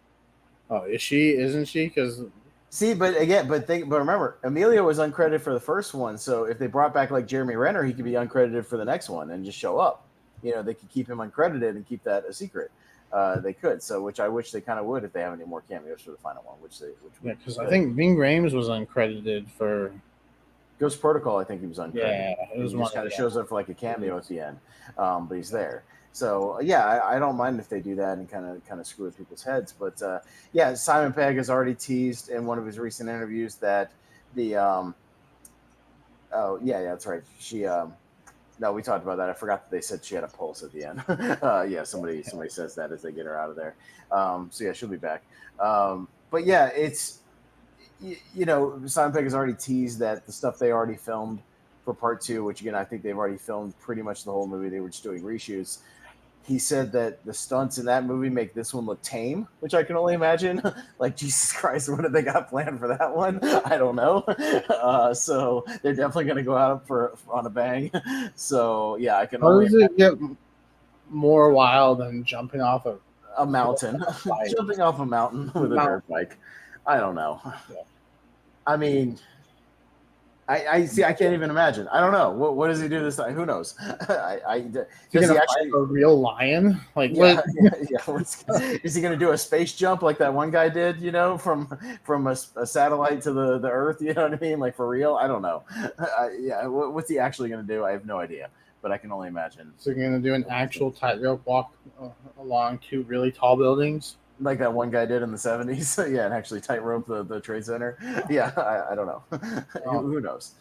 oh, is she? Isn't she? Because see, but remember, Emilio was uncredited for the first one, so if they brought back like Jeremy Renner, he could be uncredited for the next one and just show up. They could keep him uncredited and keep that a secret. They could, which I wish they kind of would if they have any more cameos for the final one. Because I think Ving Rhames was uncredited for Ghost Protocol. I think he was uncredited. Yeah, it was he just kind of shows up for like a cameo at the end, but he's there. So I don't mind if they do that and kind of screw with people's heads. But Simon Pegg has already teased in one of his recent interviews that the that's right. She no, we talked about that. I forgot that they said she had a pulse at the end. Somebody says that as they get her out of there. She'll be back. But it's Simon Pegg has already teased that the stuff they already filmed for part 2, which again I think they've already filmed pretty much the whole movie. They were just doing reshoots. He said that the stunts in that movie make this one look tame, which I can only imagine. Like, Jesus Christ, what have they got planned for that one? I don't know. So they're definitely going to go out on a bang. So I can. How does it get more wild than jumping off a mountain? Jumping off a mountain with a dirt bike. I don't know. Yeah. I mean, I see. I can't even imagine. I don't know. What does he do this time? Who knows? Does he actually a real lion? Like what? Is he going to do a space jump like that one guy did? From a satellite to the Earth. You know what I mean? Like for real? I don't know. What's he actually going to do? I have no idea. but I can only imagine. So you're gonna do an actual tightrope walk along two really tall buildings, like that one guy did in the 70s. Yeah, and actually tightrope the Trade Center. Yeah, I don't know. Who knows?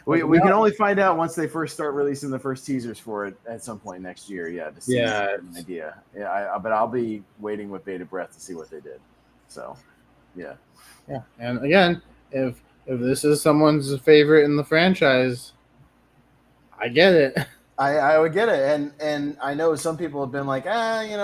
We can only find out once they first start releasing the first teasers for it at some point next year. Yeah, to see an idea. Yeah, but I'll be waiting with bated breath to see what they did. So, yeah. Yeah, and again, if this is someone's favorite in the franchise, I get it. I would get it, and I know some people have been like, and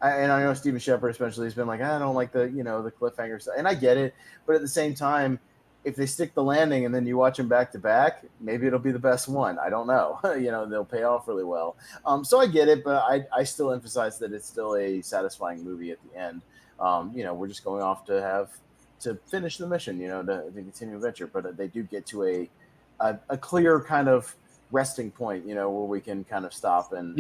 I know Steven Shepard especially has been like, I don't like the the cliffhanger stuff, and I get it, but at the same time, if they stick the landing and then you watch them back to back, maybe it'll be the best one. I don't know. They'll pay off really well. So I get it, but I still emphasize that it's still a satisfying movie at the end. We're just going off to finish the mission, to continue adventure, but they do get to a clear kind of resting point, where we can kind of stop and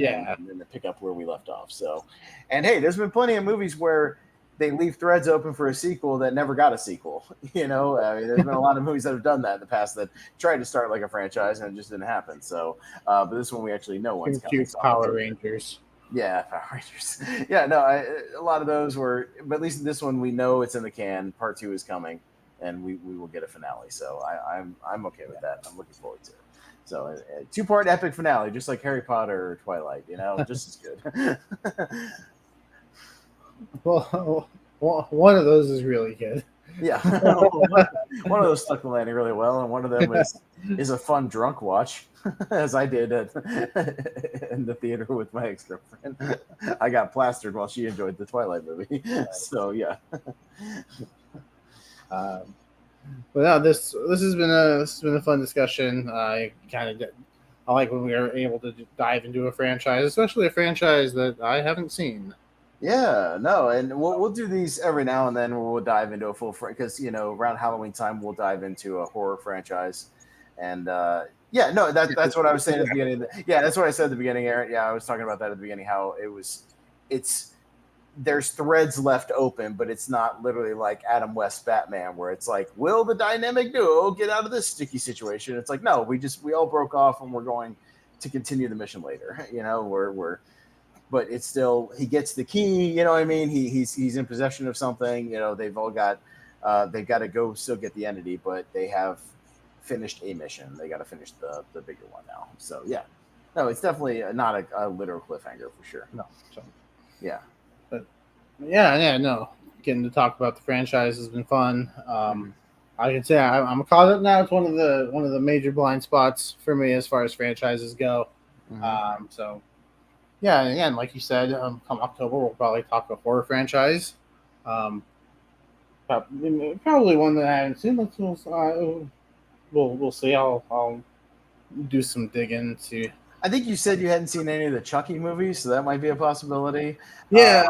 pick up where we left off. So, and hey, there's been plenty of movies where they leave threads open for a sequel that never got a sequel. I mean, there's been a lot of movies that have done that in the past that tried to start like a franchise and it just didn't happen. So, but this one we actually know what's coming. Power Rangers. Yeah, Power Rangers. Yeah, no, a lot of those were, but at least this one we know it's in the can. Part 2 is coming, and we will get a finale. So I'm okay with that. I'm looking forward to it. So a 2-part epic finale, just like Harry Potter or Twilight, just as good. Well, one of those is really good. Yeah, one of those stuck the landing really well, and one of them is a fun drunk watch, as I did in the theater with my ex-girlfriend. I got plastered while she enjoyed the Twilight movie. So yeah. But no, this has been a fun discussion. I like when we are able to dive into a franchise, especially a franchise that I haven't seen. Yeah, no, and we'll do these every now and then where we'll dive into a full because around Halloween time we'll dive into a horror franchise, and that's what I was saying at the beginning. That's what I said at the beginning, Aaron. Yeah, I was talking about that at the beginning. How there's threads left open, but it's not literally like Adam West Batman where it's like, will the dynamic duo get out of this sticky situation? It's like, no, we all broke off and we're going to continue the mission later. But it's still, he gets the key, you know what I mean? He's in possession of something, they've all got, they've got to go still get the entity, but they have finished a mission. They got to finish the bigger one now. So yeah, no, it's definitely not a literal cliffhanger for sure. No. So, yeah. But no, getting to talk about the franchise has been fun. I can say I'm caught up now. It's one of the major blind spots for me as far as franchises go. So yeah, and again, like you said, come October we'll probably talk a horror franchise. Probably one that I haven't seen. We'll see. I'll do some digging to. I think you said you hadn't seen any of the Chucky movies, so that might be a possibility. Yeah,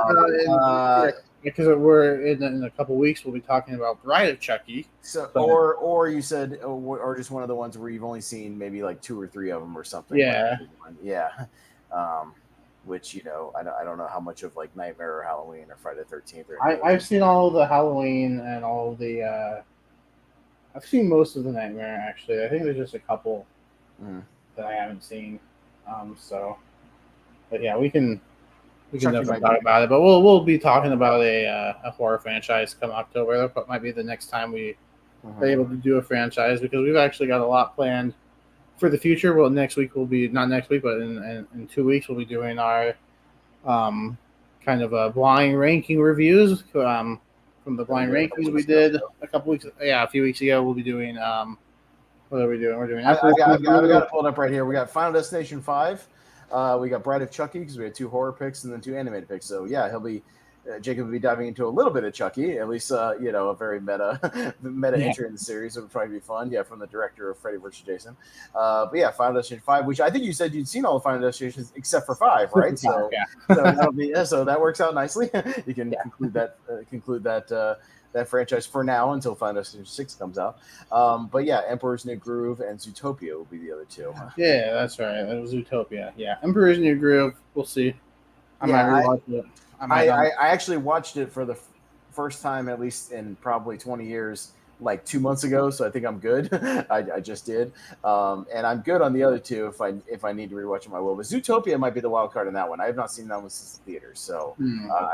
because we're in a couple weeks, we'll be talking about Bride of Chucky. So, or you said, or just one of the ones where you've only seen maybe like 2 or 3 of them or something. Yeah, yeah. Which I don't know how much of like Nightmare or Halloween or Friday the 13th. I've seen all of the Halloween and all of the. I've seen most of the Nightmare actually. I think there's just a couple that I haven't seen. But yeah, we can definitely talk about it. But we'll be talking about a horror franchise come October. That might be the next time we are able to do a franchise because we've actually got a lot planned for the future. Well, next week will be not next week, but in 2 weeks we'll be doing our kind of a blind ranking reviews from the blind rankings we did a few weeks ago. We'll be doing what are we doing? We're doing. I've got it pulled up right here. We got Final Destination 5. We got Bride of Chucky because we had 2 horror picks and then 2 animated picks. So yeah, Jacob will be diving into a little bit of Chucky, at least a very meta entry in the series. It would probably be fun. Yeah, from the director of Freddy vs. Jason. But yeah, Final Destination 5, which I think you said you'd seen all the Final Destinations except for 5, right? So so that works out nicely. You can conclude that franchise for now until Final Destination 6 comes out. But yeah, Emperor's New Groove and Zootopia will be the other 2. Yeah, that's right. That was Zootopia. Yeah, Emperor's New Groove. We'll see. I might rewatch it. I actually watched it for the first time, at least in probably 20 years, like 2 months ago, so I think I'm good. I just did, and I'm good on the other two. If I need to rewatch them, I will. But Zootopia might be the wild card in that one. I have not seen that one since the theater, so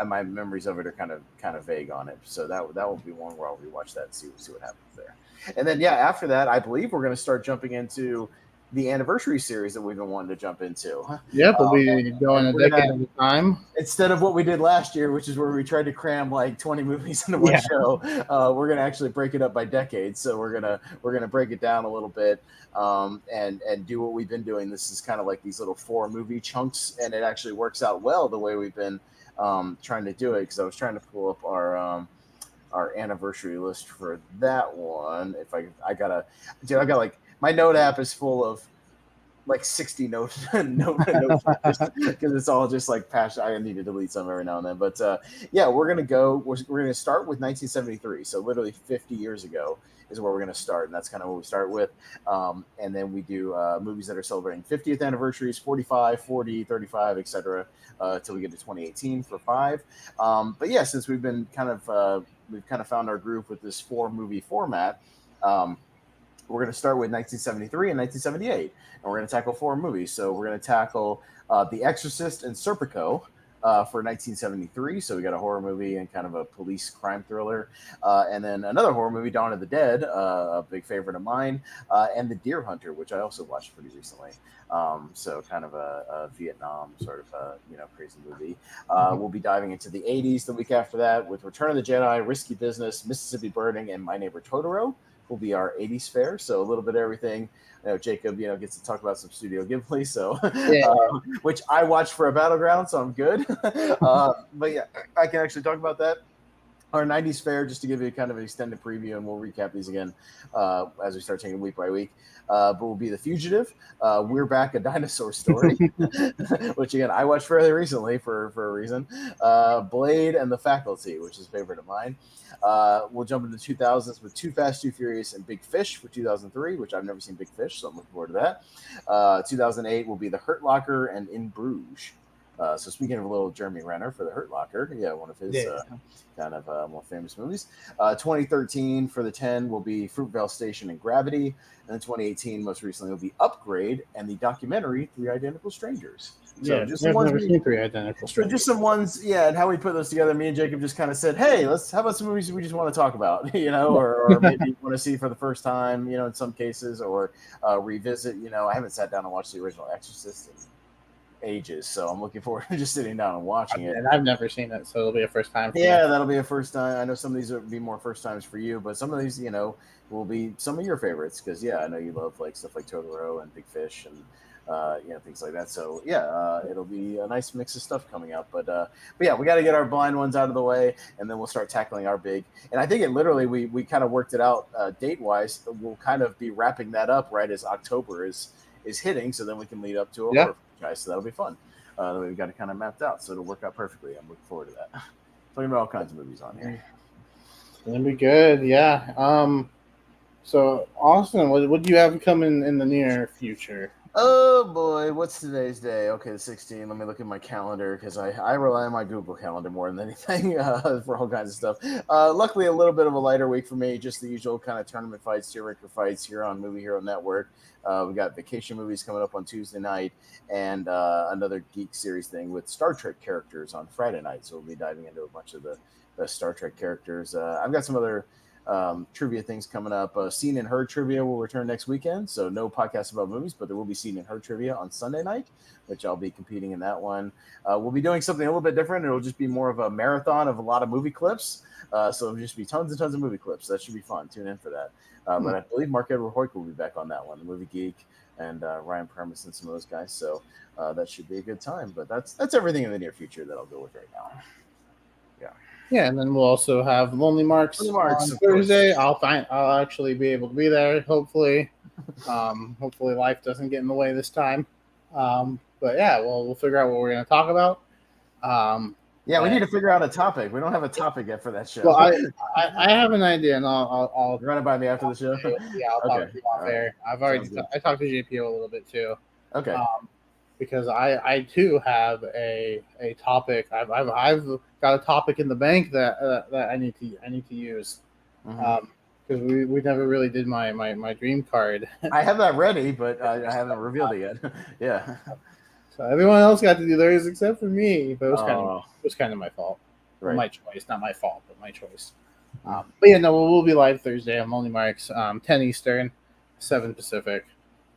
my memories of it are kind of vague on it. So that will be one where I'll rewatch that and see what happens there. And then after that, I believe we're going to start jumping into the anniversary series that we've been wanting to jump into. Yep, we'll be going a decade at a time. Instead of what we did last year, which is where we tried to cram like 20 movies into one show, we're gonna actually break it up by decades. So we're gonna break it down a little bit and do what we've been doing. This is kind of like these little 4 movie chunks, and it actually works out well the way we've been trying to do it. Because I was trying to pull up our anniversary list for that one. If I got like my note app is full of like 60 notes because it's all just like passion. I need to delete some every now and then, but we're gonna start with 1973. So literally 50 years ago is where we're gonna start, and that's kind of what we start with. And then we do movies that are celebrating 50th anniversaries, 45, 40, 35, etc. Till we get to 2018 for 5. But yeah, since we've kind of found our groove with this 4 movie format. We're going to start with 1973 and 1978, and we're going to tackle 4 movies. So we're going to tackle The Exorcist and Serpico for 1973. So we got a horror movie and kind of a police crime thriller. And then another horror movie, Dawn of the Dead, a big favorite of mine, and The Deer Hunter, which I also watched pretty recently. So kind of a Vietnam sort of crazy movie. We'll be diving into the 80s the week after that with Return of the Jedi, Risky Business, Mississippi Burning, and My Neighbor Totoro. Will be our 80s fare, so a little bit of everything. Jacob, gets to talk about some Studio Ghibli, so which I watched for a Battleground, so I'm good. But yeah, I can actually talk about that. Our 90s fare, just to give you kind of an extended preview, and we'll recap these again as we start taking week by week. But we'll be The Fugitive. We're Back, A Dinosaur Story, which again I watched fairly recently for a reason. Blade and The Faculty, which is a favorite of mine. We'll jump into the 2000s with Too Fast, Too Furious, and Big Fish for 2003, which I've never seen Big Fish, so I'm looking forward to that. 2008 will be The Hurt Locker and In Bruges. So speaking of a little Jeremy Renner for The Hurt Locker, one of his kind of more famous movies. 2013 for the 10 will be Fruitvale Station and Gravity. And then 2018, most recently, will be Upgrade and the documentary 3 Identical Strangers. So just some ones. Never seen 3 Identical Strangers. Just some ones, and how we put those together. Me and Jacob just kind of said, "Hey, how about some movies we just want to talk about, or maybe want to see for the first time, in some cases, or revisit. I haven't sat down and watched the original Exorcist in ages, so I'm looking forward to just sitting down and watching it. And I've never seen it, so it'll be a first time for me. That'll be a first time. I know some of these will be more first times for you, but some of these, will be some of your favorites because I know you love like stuff like Totoro and Big Fish and things like that. So it'll be a nice mix of stuff coming up. But we got to get our blind ones out of the way, and then we'll start tackling our big. And I think it literally we kind of worked it out date wise. We'll kind of be wrapping that up right as October is hitting, so then we can lead up to a horror franchise. So that'll be fun. We've got it kind of mapped out, so it'll work out perfectly. I'm looking forward to that. Talking about all kinds of movies on here. It's gonna be good, yeah. So Austin, what do you have coming in the near future? Oh boy, what's today's day? Okay, the 16th. Let me look at my calendar because I rely on my Google Calendar more than anything for all kinds of stuff. Luckily, a little bit of a lighter week for me. Just the usual kind of tournament fights, tier ranker fights here on Movie Hero Network. We got vacation movies coming up on Tuesday night and another geek series thing with Star Trek characters on Friday night. So we'll be diving into a bunch of the Star Trek characters. I've got some other trivia things coming up. Seen and Heard trivia will return next weekend, so no podcast about movies, but there will be Seen and Heard trivia on Sunday night, which I'll be competing in that one. We'll be doing something a little bit different. It'll just be more of a marathon of a lot of movie clips, so it'll just be tons and tons of movie clips. That should be fun. Tune in for that. But I believe Mark Edward Hoyk will be back on that one, the Movie Geek, and Ryan Premis and some of those guys, so that should be a good time. But that's everything in the near future that I'll go with right now. Yeah, and then we'll also have Lonely Marks on Thursday. I'll actually be able to be there, hopefully. Hopefully life doesn't get in the way this time. But yeah, we'll figure out what we're going to talk about. We need to figure out a topic. We don't have a topic yet for that show. Well, I have an idea, and I'll run it by me after the show. Yeah, I'll talk to you off air. I talked to JPO a little bit too. Okay. Because I too have a topic. I've got a topic in the bank that I need to use. Mm-hmm. because we never really did my dream card. I have that ready, but I haven't revealed it yet. Yeah. So everyone else got to do theirs except for me, but Oh, it was kind of my fault. Well, right. my choice, not my fault, but my choice. But yeah, no, we'll be live Thursday on Lonely Marks, 10 Eastern, 7 Pacific.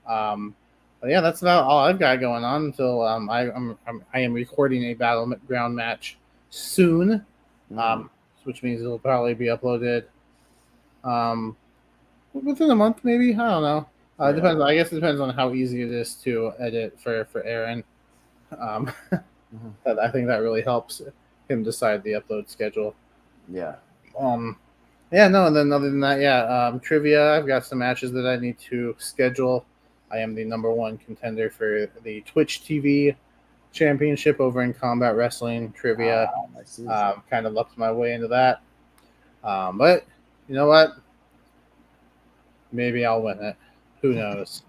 But yeah, that's about all I've got going on until I am recording a battleground match soon, which means it'll probably be uploaded within a month, maybe. I don't know. Yeah. Depends. I guess it depends on how easy it is to edit for Aaron. I think that really helps him decide the upload schedule. Yeah. Yeah, no, and then other than that, trivia. I've got some matches that I need to schedule. I am the number one contender for the Twitch TV championship over in Combat Wrestling Trivia. Kind of lucked my way into that. But you know what? Maybe I'll win it. Who knows?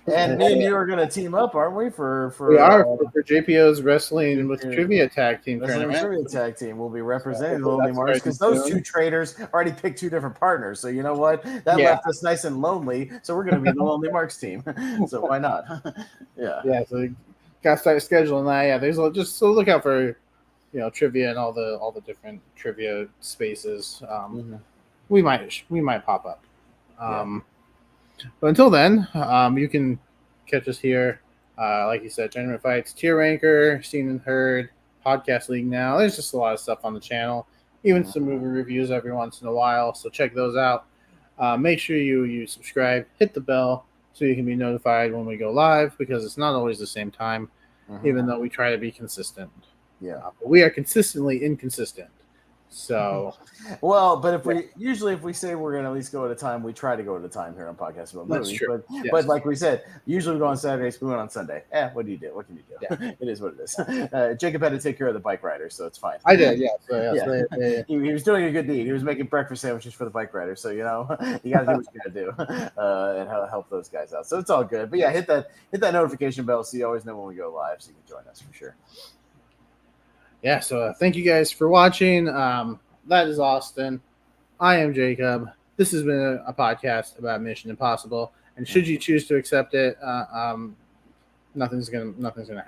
And me and you are going to team up, aren't we? For JPO's Wrestling with Trivia Tag Team Wrestling Trivia Tag Team. We'll be representing the Lonely Marks because those two traders already picked two different partners. So you know what? That left us nice and lonely. So we're going to be the Lonely Marks team. So why not? Yeah. Yeah. So got to start scheduling that. Yeah. There's just so look out for trivia and all the different trivia spaces. We might pop up. But until then, you can catch us here. Like you said, Tournament Fights, Tier Ranker, Seen and Heard, Podcast League now. There's just a lot of stuff on the channel, even some movie reviews every once in a while. So check those out. Make sure you subscribe, hit the bell so you can be notified when we go live because it's not always the same time, even though we try to be consistent. Yeah. But we are consistently inconsistent. So, well, but if we say we're going to at least go at a time, we try to go at a time here on Podcast About Movies. That's true. But like we said, usually we go on Saturdays, we went on Sunday. What do you do? What can you do? Yeah. It is what it is. Jacob had to take care of the bike riders, so it's fine. I did, yeah. So, he was doing a good deed. He was making breakfast sandwiches for the bike riders, so you got to do what you got to do and help those guys out. So it's all good. But yeah, hit that notification bell so you always know when we go live, so you can join us for sure. Yeah, so thank you guys for watching. That is Austin. I am Jacob. This has been a podcast about Mission Impossible. And should you choose to accept it, nothing's gonna happen.